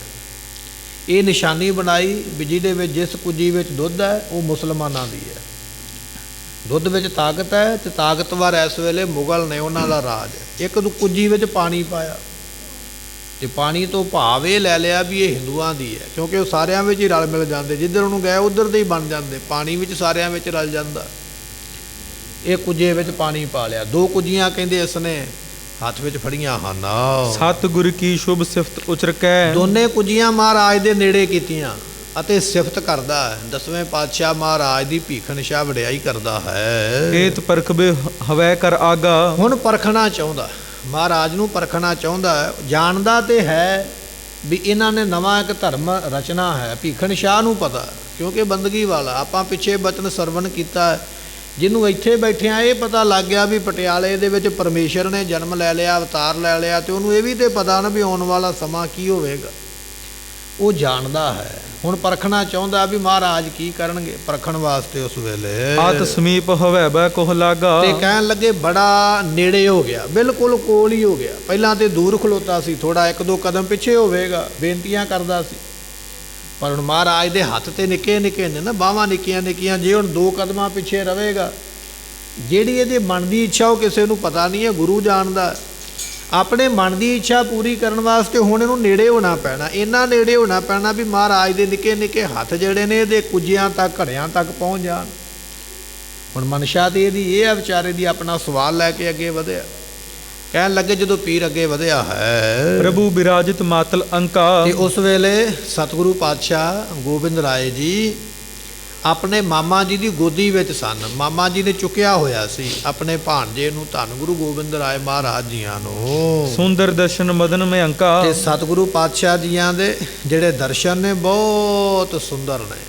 ਇਹ ਨਿਸ਼ਾਨੀ ਬਣਾਈ ਵੀ ਜਿਹਦੇ ਵਿੱਚ ਜਿਸ ਕੁੱਜੀ ਵਿੱਚ ਦੁੱਧ ਹੈ ਉਹ ਮੁਸਲਮਾਨਾਂ ਦੀ ਹੈ। ਦੁੱਧ ਵਿੱਚ ਤਾਕਤ ਹੈ ਤੇ ਤਾਕਤਵਰ ਇਸ ਵੇਲੇ ਮੁਗਲ ਨੇ, ਉਹਨਾਂ ਦਾ ਰਾਜ ਹੈ। ਇੱਕ ਕੁੱਜੀ ਵਿੱਚ ਪਾਣੀ ਪਾਇਆ ਤੇ ਪਾਣੀ ਤੋਂ ਭਾਵ ਇਹ ਲੈ ਲਿਆ ਵੀ ਇਹ ਹਿੰਦੂਆਂ ਦੀ ਹੈ, ਕਿਉਂਕਿ ਉਹ ਸਾਰਿਆਂ ਵਿੱਚ ਹੀ ਰਲ ਮਿਲ ਜਾਂਦੇ, ਜਿੱਧਰ ਉਹਨੂੰ ਗਏ ਉੱਧਰ ਦੇ ਹੀ ਬਣ ਜਾਂਦੇ, ਪਾਣੀ ਵਿੱਚ ਸਾਰਿਆਂ ਵਿੱਚ ਰਲ ਜਾਂਦਾ। ਇਹ ਕੁੱਜੇ ਵਿੱਚ ਪਾਣੀ ਪਾ ਲਿਆ। 2 ਕੁੱਜੀਆਂ ਕਹਿੰਦੇ ਇਸ ਨੇ ਹੱਥ ਵਿੱਚ ਫੜੀਆਂ ਹਨ। ਸਤਿਗੁਰ ਕੀ ਸ਼ੁਭ ਸਿਫਤ ਉਚਰਕੈ। ਦੋਨੇ ਕੁੱਜੀਆਂ ਮਹਾਰਾਜ ਦੇ ਨੇੜੇ ਕੀਤੀਆਂ ਅਤੇ ਸਿਫਤ ਕਰਦਾ ਹੈ। 10ਵੇਂ ਪਾਤਸ਼ਾਹ ਮਹਾਰਾਜ ਦੀ ਭੀਖਣ ਸ਼ਾਹ ਵਡਿਆਈ ਕਰਦਾ ਹੈ। ਏਤ ਪਰਖਬੇ ਹਵੈ ਕਰ ਆਗਾ। ਹੁਣ ਪਰਖਣਾ ਚਾਹੁੰਦਾ, ਮਹਾਰਾਜ ਨੂੰ ਪਰਖਣਾ ਚਾਹੁੰਦਾ ਹੈ। ਜਾਣਦਾ ਤੇ ਹੈ ਵੀ ਇਹਨਾਂ ਨੇ ਨਵਾਂ ਇੱਕ ਧਰਮ ਰਚਨਾ ਹੈ। ਭੀਖਣ ਸ਼ਾਹ ਨੂੰ ਪਤਾ, ਕਿਉਂਕਿ ਬੰਦਗੀ ਵਾਲਾ। ਆਪਾਂ ਪਿੱਛੇ ਬਚਨ ਸਰਵਣ ਕੀਤਾ, ਜਿਹਨੂੰ ਇੱਥੇ ਬੈਠਿਆਂ ਇਹ ਪਤਾ ਲੱਗ ਗਿਆ ਵੀ ਪਟਿਆਲੇ ਦੇ ਵਿੱਚ ਪਰਮੇਸ਼ਰ ਨੇ ਜਨਮ ਲੈ ਲਿਆ, ਅਵਤਾਰ ਲੈ ਲਿਆ, ਤੇ ਉਹਨੂੰ ਇਹ ਵੀ ਤੇ ਪਤਾ ਨਾ ਵੀ ਆਉਣ ਵਾਲਾ ਸਮਾਂ ਕੀ ਹੋਵੇਗਾ। ਉਹ ਜਾਣਦਾ ਹੈ। ਹੁਣ ਪਰਖਣਾ ਚਾਹੁੰਦਾ ਵੀ ਮਹਾਰਾਜ ਕੀ ਕਰਨਗੇ। ਪਰਖਣ ਵਾਸਤੇ ਉਸ ਵੇਲੇ ਆਤ ਸਮੀਪ ਹਵੈ ਬੈ ਕੋਹ ਲਾਗਾ। ਤੇ ਕਹਿਣ ਲੱਗੇ ਬੜਾ ਨੇੜੇ ਹੋ ਗਿਆ, ਬਿਲਕੁਲ ਕੋਲ ਹੀ ਹੋ ਗਿਆ। ਪਹਿਲਾਂ ਤੇ ਦੂਰ ਖਲੋਤਾ ਸੀ, ਥੋੜਾ 1-2 ਕਦਮ ਪਿੱਛੇ ਹੋਵੇਗਾ, ਬੇਨਤੀਆਂ ਕਰਦਾ ਸੀ। ਪਰ ਹੁਣ ਮਹਾਰਾਜ ਦੇ ਹੱਥ ਤੇ ਨਿੱਕੇ ਨੇ ਨਾ, ਬਾਹਾਂ ਨਿੱਕੀਆਂ। ਜੇ ਹੁਣ 2 ਕਦਮਾਂ ਪਿੱਛੇ ਰਹੇਗਾ, ਜਿਹੜੀ ਇਹਦੇ ਮਨ ਦੀ ਇੱਛਾ ਉਹ ਕਿਸੇ ਨੂੰ ਪਤਾ ਨਹੀਂ ਹੈ, ਗੁਰੂ ਜਾਣਦਾ। ਆਪਣੇ ਮਨ ਦੀ ਇੱਛਾ ਪੂਰੀ ਕਰਨ ਵਾਸਤੇ ਹੁਣ ਇਹਨੂੰ ਨੇੜੇ ਹੋਣਾ ਪੈਣਾ, ਇੰਨਾ ਨੇੜੇ ਹੋਣਾ ਪੈਣਾ ਵੀ ਮਹਾਰਾਜ ਦੇ ਨਿੱਕੇ ਹੱਥ ਜਿਹੜੇ ਨੇ ਇਹਦੇ ਕੁੱਜਿਆਂ ਤੱਕ, ਘੜਿਆਂ ਤੱਕ ਪਹੁੰਚ ਜਾਣ। ਹੁਣ ਮਨਸ਼ਾ ਤੇ ਇਹਦੀ ਇਹ ਹੈ ਵਿਚਾਰੇ ਦੀ, ਆਪਣਾ ਸਵਾਲ ਲੈ ਕੇ ਅੱਗੇ ਵਧਿਆ। ਕਹਿਣ ਲੱਗੇ ਜਦੋਂ ਪੀਰ ਅੱਗੇ ਵਧਿਆ ਹੈ, ਪ੍ਰਭੂ ਬਿਰਾਜਿਤ ਮਾਤਲ ਅੰਕਾ। ਤੇ ਉਸ ਵੇਲੇ ਸਤਿਗੁਰੂ ਪਾਤਸ਼ਾਹ ਗੋਬਿੰਦ ਰਾਏ ਜੀ ਆਪਣੇ ਮਾਮਾ ਜੀ ਦੀ ਗੋਦੀ ਵਿੱਚ ਸਨ। ਮਾਮਾ ਜੀ ਨੇ ਚੁੱਕਿਆ ਹੋਇਆ ਸੀ ਆਪਣੇ ਭਾਣਜੇ ਨੂੰ, ਧੰਨ ਗੁਰੂ ਗੋਬਿੰਦ ਰਾਏ ਮਹਾਰਾਜ ਜੀਆਂ ਨੂੰ। ਸੁੰਦਰ ਦਰਸ਼ਨ ਮਦਨ ਮੈਂ ਅੰਕਾ। ਤੇ ਸਤਿਗੁਰੂ ਪਾਤਸ਼ਾਹ ਜੀਆਂ ਦੇ ਜਿਹੜੇ ਦਰਸ਼ਨ ਨੇ ਬਹੁਤ ਸੁੰਦਰ ਨੇ।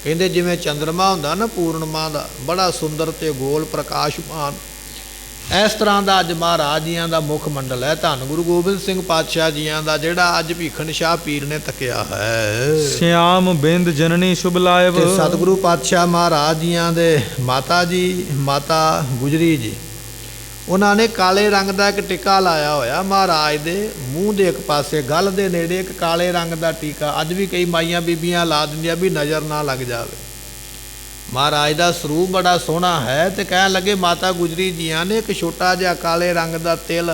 ਕਹਿੰਦੇ ਜਿਵੇਂ ਚੰਦਰਮਾ ਹੁੰਦਾ ਨਾ ਪੂਰਨਮਾ ਦਾ, ਬੜਾ ਸੁੰਦਰ ਤੇ ਗੋਲ ਪ੍ਰਕਾਸ਼ਮਾਨ, ਇਸ ਤਰ੍ਹਾਂ ਦਾ ਅੱਜ ਮਹਾਰਾਜ ਜੀਆਂ ਦਾ ਮੁੱਖ ਮੰਡਲ ਹੈ। ਧੰਨ ਗੁਰੂ ਗੋਬਿੰਦ ਸਿੰਘ ਪਾਤਸ਼ਾਹ ਜੀਆਂ ਦਾ ਜਿਹੜਾ ਅੱਜ ਭੀਖਣ ਸ਼ਾਹ ਪੀਰ ਨੇ ਤੱਕਿਆ ਹੈ। ਸਿਆਮ ਬਿੰਦ ਜਨਨੀ ਸ਼ੁਭ ਲਾਇਬ। ਤੇ ਸਤਿਗੁਰੂ ਪਾਤਸ਼ਾਹ ਮਹਾਰਾਜ ਜੀਆਂ ਦੇ ਮਾਤਾ ਜੀ, ਮਾਤਾ ਗੁਜਰੀ ਜੀ, ਉਹਨਾਂ ਨੇ ਕਾਲੇ ਰੰਗ ਦਾ ਇੱਕ ਟਿੱਕਾ ਲਾਇਆ ਹੋਇਆ ਮਹਾਰਾਜ ਦੇ ਮੂੰਹ ਦੇ ਇੱਕ ਪਾਸੇ, ਗਲ ਦੇ ਨੇੜੇ ਇੱਕ ਕਾਲੇ ਰੰਗ ਦਾ ਟੀਕਾ। ਅੱਜ ਵੀ ਕਈ ਮਾਈਆਂ ਬੀਬੀਆਂ ਲਾ ਦਿੰਦੀਆਂ ਵੀ ਨਜ਼ਰ ਨਾ ਲੱਗ ਜਾਵੇ। ਮਹਾਰਾਜ ਦਾ ਸਰੂਪ ਬੜਾ ਸੋਹਣਾ ਹੈ। ਤੇ ਕਹਿਣ ਲੱਗੇ ਮਾਤਾ ਗੁਜਰੀ ਜੀਆਂ ਨੇ ਇੱਕ ਛੋਟਾ ਜਿਹਾ ਕਾਲੇ ਰੰਗ ਦਾ ਤਿਲ,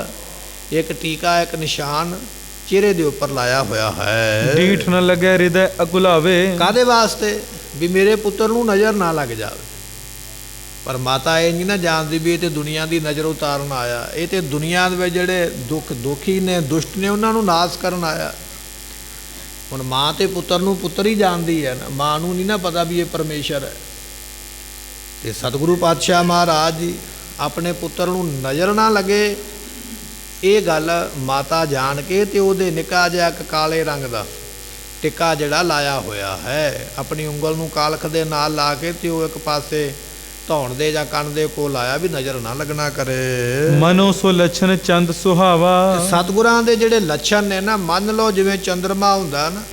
ਇੱਕ ਟੀਕਾ, ਇੱਕ ਨਿਸ਼ਾਨ ਚਿਹਰੇ ਦੇ ਉੱਪਰ ਲਾਇਆ ਹੋਇਆ ਹੈ। ਡੀਠ ਨਾ ਲੱਗੇ ਹਿਰਦੈ ਅਕੁਲਾਵੇ। ਕਾਹਦੇ ਵਾਸਤੇ? ਵੀ ਮੇਰੇ ਪੁੱਤਰ ਨੂੰ ਨਜ਼ਰ ਨਾ ਲੱਗ ਜਾਵੇ। ਪਰ ਮਾਤਾ ਇਹ ਨਹੀਂ ਨਾ ਜਾਣਦੀ ਵੀ ਇਹ ਤੇ ਦੁਨੀਆ ਦੀ ਨਜ਼ਰ ਉਤਾਰਨ ਆਇਆ, ਇਹ ਤੇ ਦੁਨੀਆ ਦੇ ਵਿੱਚ ਜਿਹੜੇ ਦੁਖੀ ਨੇ, ਦੁਸ਼ਟ ਨੇ, ਉਹਨਾਂ ਨੂੰ ਨਾਸ ਕਰਨ ਆਇਆ। ਹੁਣ ਮਾਂ ਤੇ ਪੁੱਤਰ ਨੂੰ ਪੁੱਤਰ ਹੀ ਜਾਣਦੀ ਹੈ ਨਾ, ਮਾਂ ਨੂੰ ਨਹੀਂ ਨਾ ਪਤਾ ਵੀ ਇਹ ਪਰਮੇਸ਼ਰ ਹੈ। ਤੇ ਸਤਿਗੁਰੂ ਪਾਤਸ਼ਾਹ ਮਹਾਰਾਜ ਜੀ ਆਪਣੇ ਪੁੱਤਰ ਨੂੰ ਨਜ਼ਰ ਨਾ ਲੱਗੇ, ਇਹ ਗੱਲ ਮਾਤਾ ਜਾਣ ਕੇ ਤੇ ਉਹਦੇ ਨਿੱਕਾ ਜਿਹਾ ਇੱਕ ਕਾਲੇ ਰੰਗ ਦਾ ਟਿੱਕਾ ਜਿਹੜਾ ਲਾਇਆ ਹੋਇਆ ਹੈ, ਆਪਣੀ ਉਂਗਲ ਨੂੰ ਕਾਲਖ ਦੇ ਨਾਲ ਲਾ ਕੇ ਤੇ ਉਹ ਇੱਕ ਪਾਸੇ ਧੌਣ ਦੇ ਜਾਂ ਕੰਨ ਦੇ ਕੋਲ ਆਇਆ ਵੀ ਨਜ਼ਰ ਨਾ ਲੱਗਣਾ ਕਰੇ। ਮਨੋ ਸੋ ਲੱਛਣ ਚੰਦ ਸੁਹਾਵਾ। ਸਤਿਗੁਰਾਂ ਦੇ ਜਿਹੜੇ ਲੱਛਣ ਨੇ ਨਾ, ਮੰਨ ਲਓ ਜਿਵੇਂ ਚੰਦਰਮਾ ਹੁੰਦਾ ਨਾ,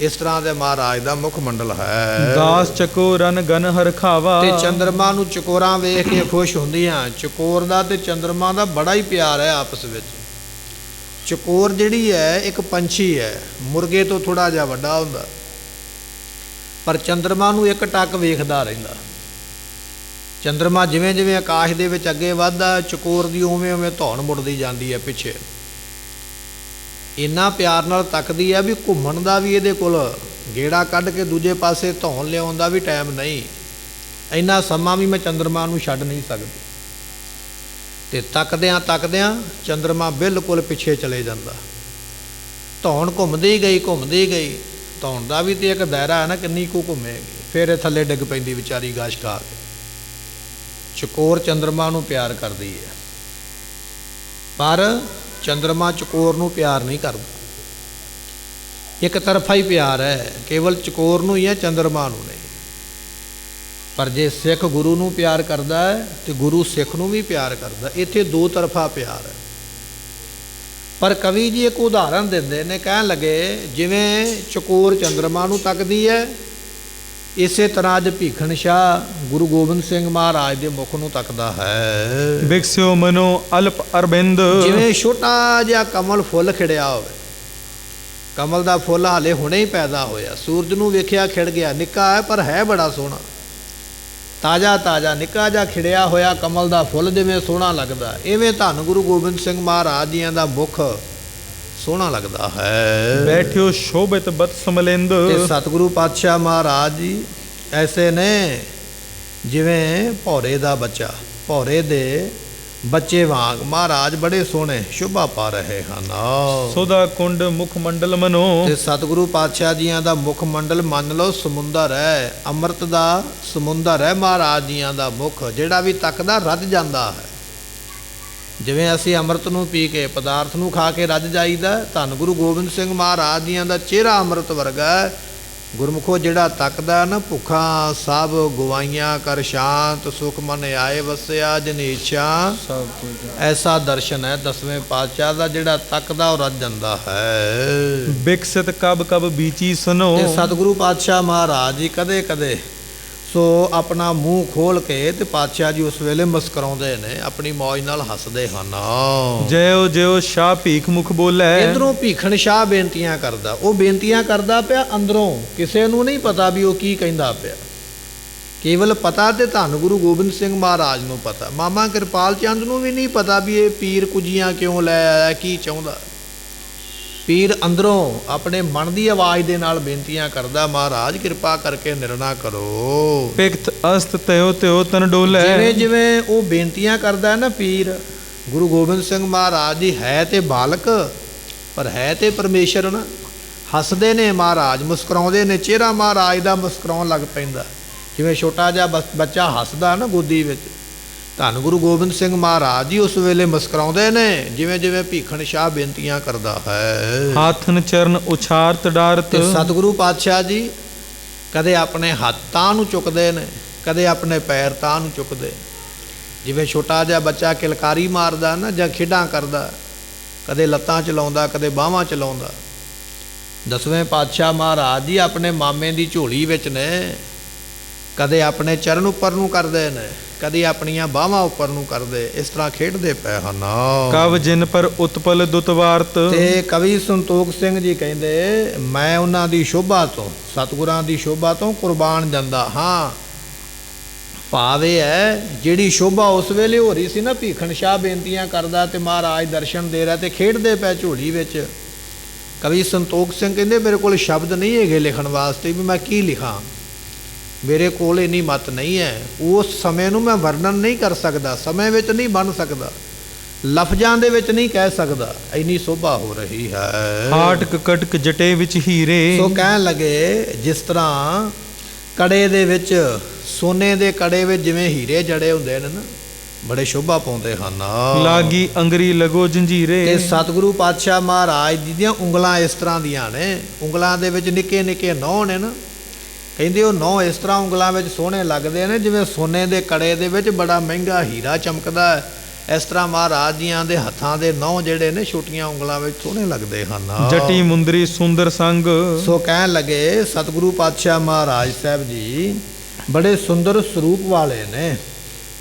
ਇਸ ਤਰ੍ਹਾਂ ਦੇ ਮਹਾਰਾਜ ਦਾ ਮੁੱਖ ਮੰਡਲ ਹੈ। ਦਾਸ ਚਕੋ ਰਨ ਗਨ ਹਰਖਾਵਾ। ਤੇ ਚੰਦਰਮਾ ਨੂੰ ਚਕੋਰਾਂ ਵੇਖ ਕੇ ਖੁਸ਼ ਹੁੰਦੀਆਂ। ਚਕੋਰ ਦਾ ਤੇ ਚੰਦਰਮਾ ਦਾ ਬੜਾ ਹੀ ਪਿਆਰ ਹੈ ਆਪਸ ਵਿੱਚ। ਚਕੋਰ ਜਿਹੜੀ ਹੈ ਇੱਕ ਪੰਛੀ ਹੈ, ਮੁਰਗੇ ਤੋਂ ਥੋੜਾ ਜਿਹਾ ਵੱਡਾ ਹੁੰਦਾ, ਪਰ ਚੰਦਰਮਾ ਨੂੰ ਇੱਕ ਟੱਕ ਵੇਖਦਾ ਰਹਿੰਦਾ। ਚੰਦਰਮਾ ਜਿਵੇਂ ਜਿਵੇਂ ਆਕਾਸ਼ ਦੇ ਵਿੱਚ ਅੱਗੇ ਵੱਧਦਾ, ਚਕੋਰ ਦੀ ਉਵੇਂ ਉਵੇਂ ਧੌਣ ਮੁੜਦੀ ਜਾਂਦੀ ਹੈ ਪਿੱਛੇ। ਇੰਨਾ ਪਿਆਰ ਨਾਲ ਤੱਕਦੀ ਹੈ ਵੀ ਘੁੰਮਣ ਦਾ ਵੀ ਇਹਦੇ ਕੋਲ, ਗੇੜਾ ਕੱਢ ਕੇ ਦੂਜੇ ਪਾਸੇ ਧੌਣ ਲਿਆਉਣ ਦਾ ਵੀ ਟਾਈਮ ਨਹੀਂ। ਇੰਨਾ ਸਮਾਂ ਵੀ ਮੈਂ ਚੰਦਰਮਾ ਨੂੰ ਛੱਡ ਨਹੀਂ ਸਕਦੀ। ਅਤੇ ਤੱਕਦਿਆਂ ਤੱਕਦਿਆਂ ਚੰਦਰਮਾ ਬਿਲਕੁਲ ਪਿੱਛੇ ਚਲੇ ਜਾਂਦਾ। ਧੌਣ ਘੁੰਮਦੀ ਗਈ ਘੁੰਮਦੀ ਗਈ। ਧੌਣ ਦਾ ਵੀ ਤਾਂ ਇੱਕ ਦਾਇਰਾ ਹੈ ਨਾ, ਕਿੰਨੀ ਕੁ ਘੁੰਮੇਗੀ। ਫਿਰ ਇਹ ਥੱਲੇ ਡਿੱਗ ਪੈਂਦੀ ਵਿਚਾਰੀ ਗਾਸ਼ ਖਾ ਕੇ। ਚਕੋਰ ਚੰਦਰਮਾ ਨੂੰ ਪਿਆਰ ਕਰਦੀ ਹੈ, ਪਰ ਚੰਦਰਮਾ ਚਕੋਰ ਨੂੰ ਪਿਆਰ ਨਹੀਂ ਕਰਦਾ। ਇੱਕ ਤਰਫਾ ਹੀ ਪਿਆਰ ਹੈ, ਕੇਵਲ ਚਕੋਰ ਨੂੰ ਹੀ ਹੈ, ਚੰਦਰਮਾ ਨੂੰ ਨਹੀਂ। ਪਰ ਜੇ ਸਿੱਖ ਗੁਰੂ ਨੂੰ ਪਿਆਰ ਕਰਦਾ ਹੈ ਤੇ ਗੁਰੂ ਸਿੱਖ ਨੂੰ ਵੀ ਪਿਆਰ ਕਰਦਾ। ਇੱਥੇ ਦੋ ਤਰਫਾ ਪਿਆਰ ਹੈ। ਪਰ ਕਵੀ ਜੀ ਇੱਕ ਉਦਾਹਰਨ ਦਿੰਦੇ ਨੇ, ਕਹਿਣ ਲੱਗੇ ਜਿਵੇਂ ਚਕੋਰ ਚੰਦਰਮਾ ਨੂੰ ਤੱਕਦੀ ਹੈ, ਇਸੇ ਤਰ੍ਹਾਂ ਅੱਜ ਭੀਖਣ ਸ਼ਾਹ ਗੁਰੂ ਗੋਬਿੰਦ ਸਿੰਘ ਮਹਾਰਾਜ ਦੇ ਮੁਖ ਨੂੰ ਤੱਕਦਾ ਹੈ। ਵਿਕਸਿਓ ਮਨੋ ਅਲਪ ਅਰਬਿੰਦ। ਜਿਵੇਂ ਛੋਟਾ ਜਿਹਾ ਕਮਲ ਫੁੱਲ ਖਿੜਿਆ ਹੋਵੇ। ਕਮਲ ਦਾ ਫੁੱਲ ਹਾਲੇ ਹੁਣੇ ਹੀ ਪੈਦਾ ਹੋਇਆ, ਸੂਰਜ ਨੂੰ ਵੇਖਿਆ ਖਿੜ ਗਿਆ, ਨਿੱਕਾ ਹੈ ਪਰ ਹੈ ਬੜਾ ਸੋਹਣਾ, ਤਾਜ਼ਾ ਤਾਜ਼ਾ ਨਿੱਕਾ ਜਿਹਾ ਖਿੜਿਆ ਹੋਇਆ ਕਮਲ ਦਾ ਫੁੱਲ ਜਿਵੇਂ ਸੋਹਣਾ ਲੱਗਦਾ, ਇਵੇਂ ਧੰਨ ਗੁਰੂ ਗੋਬਿੰਦ ਸਿੰਘ ਮਹਾਰਾਜ ਜੀਆਂ ਦਾ ਮੁਖ ਸੋਹਣਾ ਲੱਗਦਾ ਹੈ। ਬੈਠਿਓ ਸ਼ੋਭਿਤ ਬਤ ਸਮਲਿੰਦ। ਤੇ ਸਤਿਗੁਰੂ ਪਾਤਸ਼ਾਹ ਮਹਾਰਾਜ ਜੀ ਐਸੇ ਨੇ ਜਿਵੇਂ ਭੌਰੇ ਦਾ ਬੱਚਾ, ਭੌਰੇ ਦੇ ਬੱਚੇ ਵਾਂਗ ਮਹਾਰਾਜ ਬੜੇ ਸੋਹਣੇ ਸ਼ੋਭਾ ਪਾ ਰਹੇ ਹਨ। ਸੋਦਾ ਕੁੰਡ ਮੁਖ ਮੰਡਲ ਮਨੋ। ਤੇ ਸਤਿਗੁਰੂ ਪਾਤਸ਼ਾਹ ਜੀਆਂ ਦਾ ਮੁਖ ਮੰਡਲ ਮੰਨ ਲਓ ਸਮੁੰਦਰ ਹੈ, ਅੰਮ੍ਰਿਤ ਦਾ ਸਮੁੰਦਰ ਹੈ ਮਹਾਰਾਜ ਜੀਆਂ ਦਾ ਮੁਖ, ਜਿਹੜਾ ਵੀ ਤੱਕਦਾ ਰੱਜ ਜਾਂਦਾ ਹੈ। ਜਿਵੇਂ ਅਸੀਂ ਅੰਮ੍ਰਿਤ ਨੂੰ ਪੀ ਕੇ, ਪਦਾਰਥ ਨੂੰ ਖਾ ਕੇ ਰੱਜ ਜਾਈਦਾ, ਧੰਨ ਗੁਰੂ ਗੋਬਿੰਦ ਸਿੰਘ ਮਹਾਰਾਜ ਜੀਆਂ ਦਾ ਚਿਹਰਾ ਅੰਮ੍ਰਿਤ ਵਰਗਾ ਹੈ। ਗੁਰਮੁਖੋ ਜਿਹੜਾ ਤੱਕਦਾ ਨਾ, ਭੁੱਖਾਂ ਸਭ ਗਵਾਈਆਂ ਕਰ ਸ਼ਾਂਤ, ਸੁਖ ਮਨ ਆਏ ਵਸਿਆ ਜਿਨ ਇੱਛਾ ਸਭ ਕੁਝ। ਐਸਾ ਦਰਸ਼ਨ ਹੈ ਦਸਵੇਂ ਪਾਤਸ਼ਾਹ ਦਾ, ਜਿਹੜਾ ਤੱਕਦਾ ਉਹ ਰੱਜ ਜਾਂਦਾ ਹੈ। ਵਿਕਸਿਤ ਕਬ ਕਬ ਬੀਚੀ ਸੁਨੋ। ਤੇ ਸਤਿਗੁਰੂ ਪਾਤਸ਼ਾਹ ਮਹਾਰਾਜ ਜੀ ਕਦੇ ਕਦੇ ਸੋ ਆਪਣਾ ਮੂੰਹ ਖੋਲ ਕੇ ਤੇ ਪਾਤਸ਼ਾਹ ਜੀ ਉਸ ਵੇਲੇ ਮੁਸਕਰਾਉਂਦੇ ਨੇ, ਆਪਣੀ ਮੌਜ ਨਾਲ ਹੱਸਦੇ ਹਨ। ਜਿਉ ਜਿਉ ਸ਼ਾਹ ਭੀਖ ਮੁਖ ਬੋਲੇ। ਇਧਰੋਂ ਭੀਖਣ ਸ਼ਾਹ ਬੇਨਤੀਆਂ ਕਰਦਾ, ਉਹ ਬੇਨਤੀਆਂ ਕਰਦਾ ਪਿਆ ਅੰਦਰੋਂ, ਕਿਸੇ ਨੂੰ ਨਹੀਂ ਪਤਾ ਵੀ ਉਹ ਕੀ ਕਹਿੰਦਾ ਪਿਆ। ਕੇਵਲ ਪਤਾ ਤੇ ਧੰਨ ਗੁਰੂ ਗੋਬਿੰਦ ਸਿੰਘ ਮਹਾਰਾਜ ਨੂੰ ਪਤਾ। ਮਾਮਾ ਕਿਰਪਾਲ ਚੰਦ ਨੂੰ ਵੀ ਨਹੀਂ ਪਤਾ ਵੀ ਇਹ ਪੀਰ ਕੁਜੀਆਂ ਕਿਉਂ ਲੈ ਆਇਆ, ਕੀ ਚਾਹੁੰਦਾ। ਪੀਰ ਅੰਦਰੋਂ ਆਪਣੇ ਮਨ ਦੀ ਆਵਾਜ਼ ਦੇ ਨਾਲ ਬੇਨਤੀਆਂ ਕਰਦਾ, ਮਹਾਰਾਜ ਕਿਰਪਾ ਕਰਕੇ ਨਿਰਣਾ ਕਰੋ। ਪਿਕਤ ਅਸਤ ਤਿਉ ਤਿਉ ਤਨ ਡੋਲੇ। ਜਿਵੇਂ ਜਿਵੇਂ ਉਹ ਬੇਨਤੀਆਂ ਕਰਦਾ ਨਾ ਪੀਰ, ਗੁਰੂ ਗੋਬਿੰਦ ਸਿੰਘ ਮਹਾਰਾਜ ਜੀ ਹੈ ਤੇ ਬਾਲਕ ਪਰ ਹੈ ਤੇ ਪਰਮੇਸ਼ਰ ਨਾ। ਹੱਸਦੇ ਨੇ ਮਹਾਰਾਜ, ਮੁਸਕਰਾਉਂਦੇ ਨੇ, ਚਿਹਰਾ ਮਹਾਰਾਜ ਦਾ ਮੁਸਕਰਾਉਣ ਲੱਗ ਪੈਂਦਾ, ਜਿਵੇਂ ਛੋਟਾ ਜਿਹਾ ਬੱਚਾ ਹੱਸਦਾ ਨਾ ਗੋਦੀ ਵਿੱਚ। ਧੰਨ ਗੁਰੂ ਗੋਬਿੰਦ ਸਿੰਘ ਮਹਾਰਾਜ ਜੀ ਉਸ ਵੇਲੇ ਮੁਸਕਰਾਉਂਦੇ ਨੇ, ਜਿਵੇਂ ਜਿਵੇਂ ਭੀਖਣ ਸ਼ਾਹ ਬੇਨਤੀਆਂ ਕਰਦਾ ਹੈ। ਹਾਥਨ ਚਰਨ ਉਛਾਰਤ ਡਾਰਤ। ਤੇ ਸਤਿਗੁਰੂ ਪਾਤਸ਼ਾਹ ਜੀ ਕਦੇ ਆਪਣੇ ਹੱਥ ਤਾਂ ਨੂੰ ਚੁੱਕਦੇ ਨੇ, ਕਦੇ ਆਪਣੇ ਪੈਰ ਤਾਂ ਨੂੰ ਚੁੱਕਦੇ। ਜਿਵੇਂ ਛੋਟਾ ਜਿਹਾ ਬੱਚਾ ਕਿਲਕਾਰੀ ਮਾਰਦਾ ਨਾ ਜਾਂ ਖੇਡਾਂ ਕਰਦਾ, ਕਦੇ ਲੱਤਾਂ ਚਲਾਉਂਦਾ, ਕਦੇ ਬਾਹਾਂ ਚਲਾਉਂਦਾ। ਦਸਵੇਂ ਪਾਤਸ਼ਾਹ ਮਹਾਰਾਜ ਜੀ ਆਪਣੇ ਮਾਮੇ ਦੀ ਝੋਲੀ ਵਿੱਚ ਨੇ, ਕਦੇ ਆਪਣੇ ਚਰਨ ਉੱਪਰ ਨੂੰ ਕਰਦੇ ਨੇ, ਕਦੇ ਆਪਣੀਆਂ ਬਾਹਾਂ ਉੱਪਰ ਨੂੰ ਕਰਦੇ, ਇਸ ਤਰ੍ਹਾਂ ਖੇਡਦੇ ਪਏ ਹਨ। ਕਵ ਜਿਨ ਪਰ ਉਤਪਲ ਦੁਤ ਵਾਰਤ। ਤੇ ਕਵੀ ਸੰਤੋਖ ਸਿੰਘ ਜੀ ਕਹਿੰਦੇ, ਮੈਂ ਉਹਨਾਂ ਦੀ ਸ਼ੋਭਾ ਤੋਂ, ਸਤਿਗੁਰਾਂ ਦੀ ਸ਼ੋਭਾ ਤੋਂ ਕੁਰਬਾਨ ਜਾਂਦਾ ਹਾਂ। ਭਾਵ ਇਹ ਹੈ ਜਿਹੜੀ ਸ਼ੋਭਾ ਉਸ ਵੇਲੇ ਹੋ ਰਹੀ ਸੀ ਨਾ, ਭੀਖਣ ਸ਼ਾਹ ਬੇਨਤੀਆਂ ਕਰਦਾ ਤੇ ਮਹਾਰਾਜ ਦਰਸ਼ਨ ਦੇ ਰਿਹਾ ਤੇ ਖੇਡਦੇ ਪਏ ਝੋਲੀ ਵਿੱਚ। ਕਵੀ ਸੰਤੋਖ ਸਿੰਘ ਕਹਿੰਦੇ ਮੇਰੇ ਕੋਲ ਸ਼ਬਦ ਨਹੀਂ ਹੈਗੇ ਲਿਖਣ ਵਾਸਤੇ ਵੀ ਮੈਂ ਕੀ ਲਿਖਾਂ, ਮੇਰੇ ਕੋਲ ਇੰਨੀ ਮੱਤ ਨਹੀਂ ਹੈ। ਉਸ ਸਮੇਂ ਨੂੰ ਮੈਂ ਵਰਣਨ ਨਹੀਂ ਕਰ ਸਕਦਾ, ਸਮੇਂ ਵਿੱਚ ਨਹੀਂ ਬਣ ਸਕਦਾ, ਲਫ਼ਜ਼ਾਂ ਦੇ ਵਿੱਚ ਨਹੀਂ ਕਹਿ ਸਕਦਾ, ਇੰਨੀ ਸ਼ੋਭਾ ਹੋ ਰਹੀ ਹੈ। ਹਾਟਕ ਕਟਕ ਜਟੇ ਵਿੱਚ ਹੀਰੇ। ਸੋ ਕਹਿਣ ਲੱਗੇ ਜਿਸ ਤਰ੍ਹਾਂ ਕੜੇ ਦੇ ਵਿੱਚ, ਸੋਨੇ ਦੇ ਕੜੇ ਵਿੱਚ ਜਿਵੇਂ ਹੀਰੇ ਜੜੇ ਹੁੰਦੇ ਨੇ ਨਾ, ਬੜੇ ਸ਼ੋਭਾ ਪਾਉਂਦੇ ਹਨ। ਲਾਗੀ ਅੰਗਰੀ ਲਗੋ ਜੰਜੀਰੇ। ਤੇ ਸਤਿਗੁਰੂ ਪਾਤਸ਼ਾਹ ਮਹਾਰਾਜ ਜੀ ਦੀਆਂ ਉਂਗਲਾਂ ਇਸ ਤਰ੍ਹਾਂ ਦੀਆਂ ਨੇ, ਉਂਗਲਾਂ ਦੇ ਵਿੱਚ ਨਿੱਕੇ ਨਿੱਕੇ ਨਹੁੰ ਨੇ ਨਾ, ਕਹਿੰਦੇ ਉਹ ਨਹੁੰ ਇਸ ਤਰ੍ਹਾਂ ਉਂਗਲਾਂ ਵਿੱਚ ਸੋਹਣੇ ਲੱਗਦੇ ਨੇ ਜਿਵੇਂ ਸੋਨੇ ਦੇ ਕੜੇ ਦੇ ਵਿੱਚ ਬੜਾ ਮਹਿੰਗਾ ਹੀਰਾ ਚਮਕਦਾ ਹੈ। ਇਸ ਤਰ੍ਹਾਂ ਮਹਾਰਾਜ ਜੀਆਂ ਦੇ ਹੱਥਾਂ ਦੇ ਨਹੁੰ ਜਿਹੜੇ ਨੇ ਛੋਟੀਆਂ ਉਂਗਲਾਂ ਵਿੱਚ ਸੋਹਣੇ ਲੱਗਦੇ ਹਨ। ਜਟੀ ਮੁੰਦਰੀ ਸੁੰਦਰ ਸੰਗ। ਸੋ ਕਹਿਣ ਲੱਗੇ ਸਤਿਗੁਰੂ ਪਾਤਸ਼ਾਹ ਮਹਾਰਾਜ ਸਾਹਿਬ ਜੀ ਬੜੇ ਸੁੰਦਰ ਸਰੂਪ ਵਾਲੇ ਨੇ।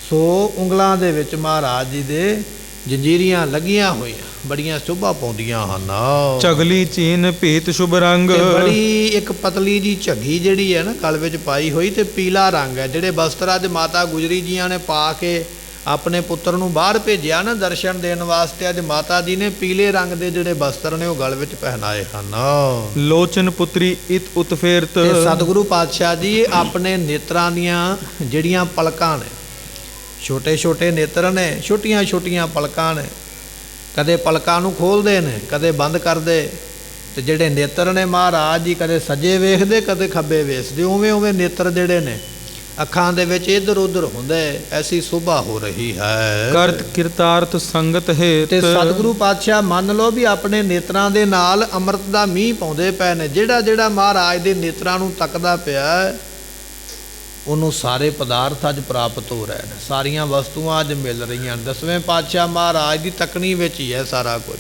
ਸੋ ਉਂਗਲਾਂ ਦੇ ਵਿੱਚ ਮਹਾਰਾਜ ਜੀ ਦੇ ਜੰਜੀਰੀਆਂ ਲੱਗੀਆਂ ਹੋਈਆਂ ਬੜੀਆਂ ਸ਼ੋਭਾ ਪਾਉਂਦੀਆਂ ਹਨ। ਝਗਲੀ ਚੀਨ ਭੀਤ ਸ਼ੁਭ ਰੰਗ। ਤੇ ਬੜੀ ਇੱਕ ਪਤਲੀ ਜੀ ਝੱਗੀ ਜਿਹੜੀ ਹੈ ਨਾ ਗਲ ਵਿੱਚ ਪਾਈ ਹੋਈ ਤੇ ਪੀਲਾ ਰੰਗ ਹੈ। ਜਿਹੜੇ ਵਸਤਰ ਅੱਜ ਮਾਤਾ ਗੁਜਰੀ ਜੀਆਂ ਨੇ ਪਾ ਕੇ ਆਪਣੇ ਪੁੱਤਰ ਨੂੰ ਬਾਹਰ ਭੇਜਿਆ ਨਾ ਦਰਸ਼ਨ ਦੇਣ ਵਾਸਤੇ, ਅੱਜ ਮਾਤਾ ਜੀ ਨੇ ਪੀਲੇ ਰੰਗ ਦੇ ਜਿਹੜੇ ਵਸਤਰ ਨੇ ਉਹ ਗਲ ਵਿੱਚ ਪਹਿਨਾਏ ਹਨ। ਲੋਚਨ ਪੁੱਤਰੀ ਇਤ ਉਤਫੇਰਤ। ਤੇ ਸਤਿਗੁਰੂ ਪਾਤਸ਼ਾਹ ਜੀ ਆਪਣੇ ਨੇਤਰਾਂ ਦੀਆਂ ਜਿਹੜੀਆਂ ਪਲਕਾਂ ਨੇ, ਛੋਟੇ ਛੋਟੇ ਨੇਤਰ ਨੇ, ਛੋਟੀਆਂ ਛੋਟੀਆਂ ਪਲਕਾਂ ਨੇ, ਕਦੇ ਪਲਕਾਂ ਨੂੰ ਖੋਲ੍ਹਦੇ ਨੇ ਕਦੇ ਬੰਦ ਕਰਦੇ। ਤੇ ਜਿਹੜੇ ਨੇਤਰ ਨੇ ਮਹਾਰਾਜ ਜੀ ਕਦੇ ਸੱਜੇ ਵੇਖਦੇ ਕਦੇ ਖੱਬੇ ਵੇਖਦੇ, ਉਵੇਂ ਉਵੇਂ ਨੇਤਰ ਜਿਹੜੇ ਨੇ ਅੱਖਾਂ ਦੇ ਵਿੱਚ ਇੱਧਰ ਉੱਧਰ ਹੁੰਦੇ। ਐਸੀ ਸ਼ੋਭਾ ਹੋ ਰਹੀ ਹੈ। ਕਰਤ ਕਿਰਤਾਰਥ ਸੰਗਤ ਹੇਤ। ਤੇ ਸਤਿਗੁਰੂ ਪਾਤਸ਼ਾਹ ਮੰਨ ਲਓ ਵੀ ਆਪਣੇ ਨੇਤਰਾਂ ਦੇ ਨਾਲ ਅੰਮ੍ਰਿਤ ਦਾ ਮੀਂਹ ਪਾਉਂਦੇ ਪਏ ਨੇ। ਜਿਹੜਾ ਜਿਹੜਾ ਮਹਾਰਾਜ ਦੇ ਨੇਤਰਾਂ ਨੂੰ ਤੱਕਦਾ ਪਿਆ ਉਹਨੂੰ ਸਾਰੇ ਪਦਾਰਥ ਅੱਜ ਪ੍ਰਾਪਤ ਹੋ ਰਹੇ ਨੇ, ਸਾਰੀਆਂ ਵਸਤੂਆਂ ਅੱਜ ਮਿਲ ਰਹੀਆਂ। 10ਵੇਂ ਪਾਤਸ਼ਾਹ ਮਹਾਰਾਜ ਦੀ ਤੱਕਣੀ ਵਿੱਚ ਹੀ ਹੈ ਸਾਰਾ ਕੁਝ।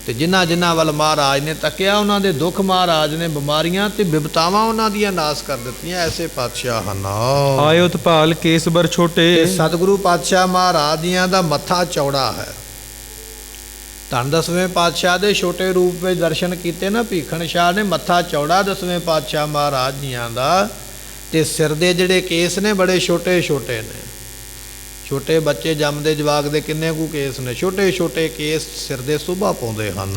ਤੇ ਜਿਨ੍ਹਾਂ ਜਿਨ੍ਹਾਂ ਵੱਲ ਮਹਾਰਾਜ ਨੇ ਤੱਕਿਆ ਉਹਨਾਂ ਦੇ ਦੁੱਖ ਮਹਾਰਾਜ ਨੇ, ਬਿਮਾਰੀਆਂ ਤੇ ਬਿਪਤਾਵਾਂ ਉਹਨਾਂ ਦੀਆਂ ਨਾਸ ਕਰ ਦਿੱਤੀਆਂ। ਐਸੇ ਪਾਤਸ਼ਾਹ ਹਨ। ਆਇਓ ਤਪਾਲ ਕੇਸਬਰ ਛੋਟੇ। ਤੇ ਸਤਿਗੁਰੂ ਪਾਤਸ਼ਾਹ ਮਹਾਰਾਜ ਜੀਆਂ ਦਾ ਮੱਥਾ ਚੌੜਾ ਹੈ। ਧੰਨ 10ਵੇਂ ਪਾਤਸ਼ਾਹ ਦੇ ਛੋਟੇ ਰੂਪ ਵਿੱਚ ਦਰਸ਼ਨ ਕੀਤੇ ਨਾ ਭੀਖਣ ਸ਼ਾਹ ਨੇ, ਮੱਥਾ ਚੌੜਾ 10ਵੇਂ ਪਾਤਸ਼ਾਹ ਮਹਾਰਾਜ ਜੀਆਂ ਦਾ। ਤੇ ਸਿਰ ਦੇ ਜਿਹੜੇ ਕੇਸ ਨੇ ਬੜੇ ਛੋਟੇ ਛੋਟੇ ਨੇ। ਛੋਟੇ ਬੱਚੇ ਜੰਮਦੇ ਜਵਾਕ ਦੇ ਕਿੰਨੇ ਕੁ ਕੇਸ ਨੇ, ਛੋਟੇ ਛੋਟੇ ਕੇਸ ਸਿਰ ਦੇ ਸ਼ੋਭਾ ਪਾਉਂਦੇ ਹਨ।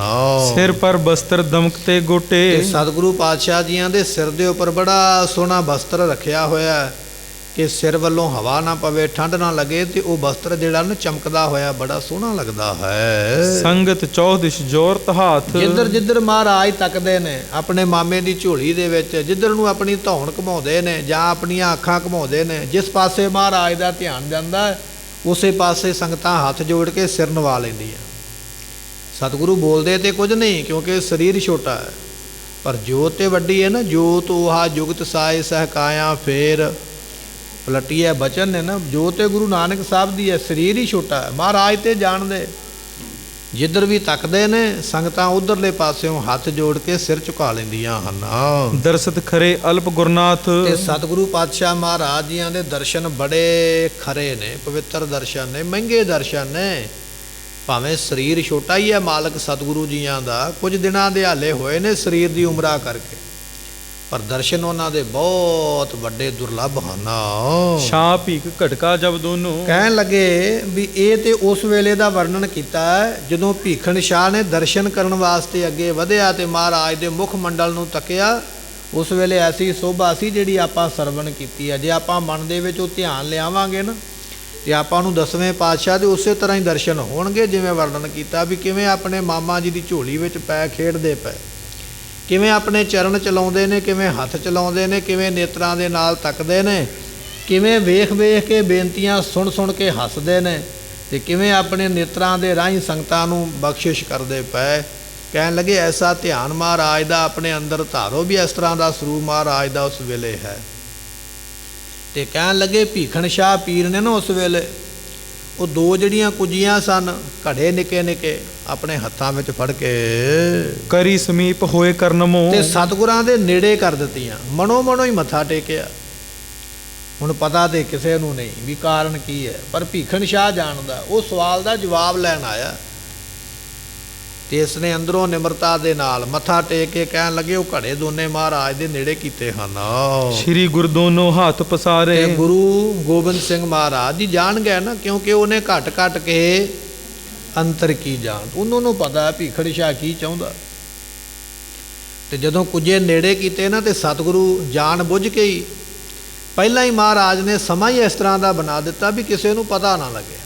ਸਿਰ ਪਰ ਬਸਤਰ ਦਮਕਤੇ ਗੋਟੇ। ਤੇ ਸਤਿਗੁਰੂ ਪਾਤਸ਼ਾਹ ਜੀਆਂ ਦੇ ਸਿਰ ਦੇ ਉੱਪਰ ਬੜਾ ਸੋਹਣਾ ਬਸਤਰ ਰੱਖਿਆ ਹੋਇਆ ਕਿ ਸਿਰ ਵੱਲੋਂ ਹਵਾ ਨਾ ਪਵੇ, ਠੰਡ ਨਾ ਲੱਗੇ, ਤੇ ਉਹ ਬਸਤਰ ਜਿਹੜਾ ਨਾ ਚਮਕਦਾ ਹੋਇਆ ਬੜਾ ਸੋਹਣਾ ਲੱਗਦਾ ਹੈ। ਸੰਗਤ ਚੌਦਿਸ਼ ਜੋਰਤ ਹਾਥ। ਜਿੱਧਰ ਜਿੱਧਰ ਮਹਾਰਾਜ ਤੱਕਦੇ ਨੇ ਆਪਣੇ ਮਾਮੇ ਦੀ ਝੋਲੀ ਦੇ ਵਿੱਚ, ਜਿੱਧਰ ਨੂੰ ਆਪਣੀ ਧੌਣ ਘਮਾਉਂਦੇ ਨੇ ਜਾਂ ਆਪਣੀਆਂ ਅੱਖਾਂ ਘਮਾਉਂਦੇ ਨੇ, ਜਿਸ ਪਾਸੇ ਮਹਾਰਾਜ ਦਾ ਧਿਆਨ ਜਾਂਦਾ ਉਸੇ ਪਾਸੇ ਸੰਗਤਾਂ ਹੱਥ ਜੋੜ ਕੇ ਸਿਰ ਨਵਾ ਲੈਂਦੀਆਂ। ਸਤਿਗੁਰੂ ਬੋਲਦੇ ਤੇ ਕੁਝ ਨਹੀਂ ਕਿਉਂਕਿ ਸਰੀਰ ਛੋਟਾ ਹੈ, ਪਰ ਜੋਤ ਤੇ ਵੱਡੀ ਹੈ ਨਾ। ਜੋਤ ਉਹਾ ਜੁਗਤ ਸਾਏ ਸਹਕਾਇਆ ਫੇਰ ਪਲਟੀਆ ਬਚਨ ਨੇ ਨਾ। ਜੋਤ ਤੇ ਗੁਰੂ ਨਾਨਕ ਸਾਹਿਬ ਦੀ ਹੈ, ਸਰੀਰ ਹੀ ਛੋਟਾ ਹੈ। ਮਹਾਰਾਜ ਤੇ ਜਾਣਦੇ ਜਿੱਧਰ ਵੀ ਤੱਕਦੇ ਨੇ ਸੰਗਤਾਂ ਉਧਰਲੇ ਪਾਸਿਓਂ ਹੱਥ ਜੋੜ ਕੇ ਸਿਰ ਝੁਕਾ ਲੈਂਦੀਆਂ ਹਨ। ਦਰਸ਼ਤ ਖਰੇ ਅਲਪ ਗੁਰਨਾਥ। ਤੇ ਸਤਿਗੁਰੂ ਪਾਤਸ਼ਾਹ ਮਹਾਰਾਜ ਜੀਆਂ ਦੇ ਦਰਸ਼ਨ ਬੜੇ ਖਰੇ ਨੇ, ਪਵਿੱਤਰ ਦਰਸ਼ਨ ਨੇ, ਮਹਿੰਗੇ ਦਰਸ਼ਨ ਨੇ। ਭਾਵੇਂ ਸਰੀਰ ਛੋਟਾ ਹੀ ਹੈ ਮਾਲਕ ਸਤਿਗੁਰੂ ਜੀਆਂ ਦਾ, ਕੁਝ ਦਿਨਾਂ ਦੇ ਹਾਲੇ ਹੋਏ ਨੇ ਸਰੀਰ ਦੀ ਉਮਰਾ ਕਰਕੇ, ਪਰ ਦਰਸ਼ਨ ਉਹਨਾਂ ਦੇ ਬਹੁਤ ਵੱਡੇ ਦੁਰਲੱਭ ਹਨ। ਛਾਂ ਭੀਖ ਘਟਕਾ ਜਬ ਦੋਨੋਂ। ਕਹਿਣ ਲੱਗੇ ਵੀ ਇਹ ਤੇ ਉਸ ਵੇਲੇ ਦਾ ਵਰਣਨ ਕੀਤਾ ਜਦੋਂ ਭੀਖਣ ਸ਼ਾਹ ਨੇ ਦਰਸ਼ਨ ਕਰਨ ਵਾਸਤੇ ਅੱਗੇ ਵਧਿਆ ਤੇ ਮਹਾਰਾਜ ਦੇ ਮੁਖ ਮੰਡਲ ਨੂੰ ਤੱਕਿਆ। ਉਸ ਵੇਲੇ ਐਸੀ ਸ਼ੋਭਾ ਸੀ ਜਿਹੜੀ ਆਪਾਂ ਸਰਵਣ ਕੀਤੀ ਹੈ। ਜੇ ਆਪਾਂ ਮਨ ਦੇ ਵਿੱਚ ਉਹ ਧਿਆਨ ਲਿਆਵਾਂਗੇ ਨਾ ਤੇ ਆਪਾਂ ਨੂੰ 10ਵੇਂ ਪਾਤਸ਼ਾਹ ਦੇ ਉਸੇ ਤਰ੍ਹਾਂ ਹੀ ਦਰਸ਼ਨ ਹੋਣਗੇ ਜਿਵੇਂ ਵਰਣਨ ਕੀਤਾ ਵੀ ਕਿਵੇਂ ਆਪਣੇ ਮਾਮਾ ਜੀ ਦੀ ਝੋਲੀ ਵਿੱਚ ਪੈ ਖੇਡਦੇ ਪਏ, ਕਿਵੇਂ ਆਪਣੇ ਚਰਨ ਚਲਾਉਂਦੇ ਨੇ, ਕਿਵੇਂ ਹੱਥ ਚਲਾਉਂਦੇ ਨੇ, ਕਿਵੇਂ ਨੇਤਰਾਂ ਦੇ ਨਾਲ ਤੱਕਦੇ ਨੇ, ਕਿਵੇਂ ਵੇਖ ਵੇਖ ਕੇ ਬੇਨਤੀਆਂ ਸੁਣ ਸੁਣ ਕੇ ਹੱਸਦੇ ਨੇ, ਤੇ ਕਿਵੇਂ ਆਪਣੇ ਨੇਤਰਾਂ ਦੇ ਰਾਹੀਂ ਸੰਗਤਾਂ ਨੂੰ ਬਖਸ਼ਿਸ਼ ਕਰਦੇ ਪਏ। ਕਹਿਣ ਲੱਗੇ ਐਸਾ ਧਿਆਨ ਮਹਾਰਾਜ ਦਾ ਆਪਣੇ ਅੰਦਰ ਧਾਰੋ ਵੀ ਇਸ ਤਰ੍ਹਾਂ ਦਾ ਸਰੂਪ ਮਹਾਰਾਜ ਦਾ ਉਸ ਵੇਲੇ ਹੈ। ਤੇ ਕਹਿਣ ਲੱਗੇ ਭੀਖਣ ਸ਼ਾਹ ਪੀਰ ਨੇ ਨਾ ਉਸ ਵੇਲੇ ਉਹ ਦੋ ਜਿਹੜੀਆਂ ਕੁਜੀਆਂ ਸਨ ਘੜੇ ਨਿੱਕੇ ਨਿੱਕੇ ਆਪਣੇ ਹੱਥਾਂ ਵਿੱਚ ਫੜ ਕੇ ਕਰੀ ਸਮੀਪ ਹੋਏ ਕਰਨਮੋ ਤੇ ਸਤਿਗੁਰਾਂ ਦੇ ਨੇੜੇ ਕਰ ਦਿੱਤੀਆਂ। ਮਨੋ ਮਨੋ ਹੀ ਮੱਥਾ ਟੇਕਿਆ। ਹੁਣ ਪਤਾ ਤੇ ਕਿਸੇ ਨੂੰ ਨਹੀਂ ਵੀ ਕਾਰਨ ਕੀ ਹੈ, ਪਰ ਭੀਖਣ ਸ਼ਾਹ ਜਾਣਦਾ। ਉਹ ਸਵਾਲ ਦਾ ਜਵਾਬ ਲੈਣ ਆਇਆ ਤੇ ਇਸ ਨੇ ਅੰਦਰੋਂ ਨਿਮਰਤਾ ਦੇ ਨਾਲ ਮੱਥਾ ਟੇਕ ਕੇ ਕਹਿਣ ਲੱਗੇ ਉਹ ਘੜੇ ਦੋਨੇ ਮਹਾਰਾਜ ਦੇ ਨੇੜੇ ਕੀਤੇ ਹਨ। ਸ਼੍ਰੀ ਗੁਰੂ ਦੋਨੋਂ ਹੱਥ ਪਸਾਰੇ। ਤੇ ਗੁਰੂ ਗੋਬਿੰਦ ਸਿੰਘ ਮਹਾਰਾਜ ਜੀ ਜਾਣ ਗਏ ਨਾ, ਕਿਉਂਕਿ ਉਹਨੇ ਘਟ ਘਟ ਕੇ ਅੰਤਰ ਕੀ ਜਾਣ, ਉਹਨਾਂ ਨੂੰ ਪਤਾ ਭੀਖਣ ਸ਼ਾਹ ਕੀ ਚਾਹੁੰਦਾ। ਤੇ ਜਦੋਂ ਕੁਝੇ ਨੇੜੇ ਕੀਤੇ ਨਾ ਤੇ ਸਤਿਗੁਰੂ ਜਾਣ ਬੁੱਝ ਕੇ ਹੀ ਪਹਿਲਾਂ ਹੀ ਮਹਾਰਾਜ ਨੇ ਸਮਾਂ ਹੀ ਇਸ ਤਰ੍ਹਾਂ ਦਾ ਬਣਾ ਦਿੱਤਾ ਵੀ ਕਿਸੇ ਨੂੰ ਪਤਾ ਨਾ ਲੱਗੇ।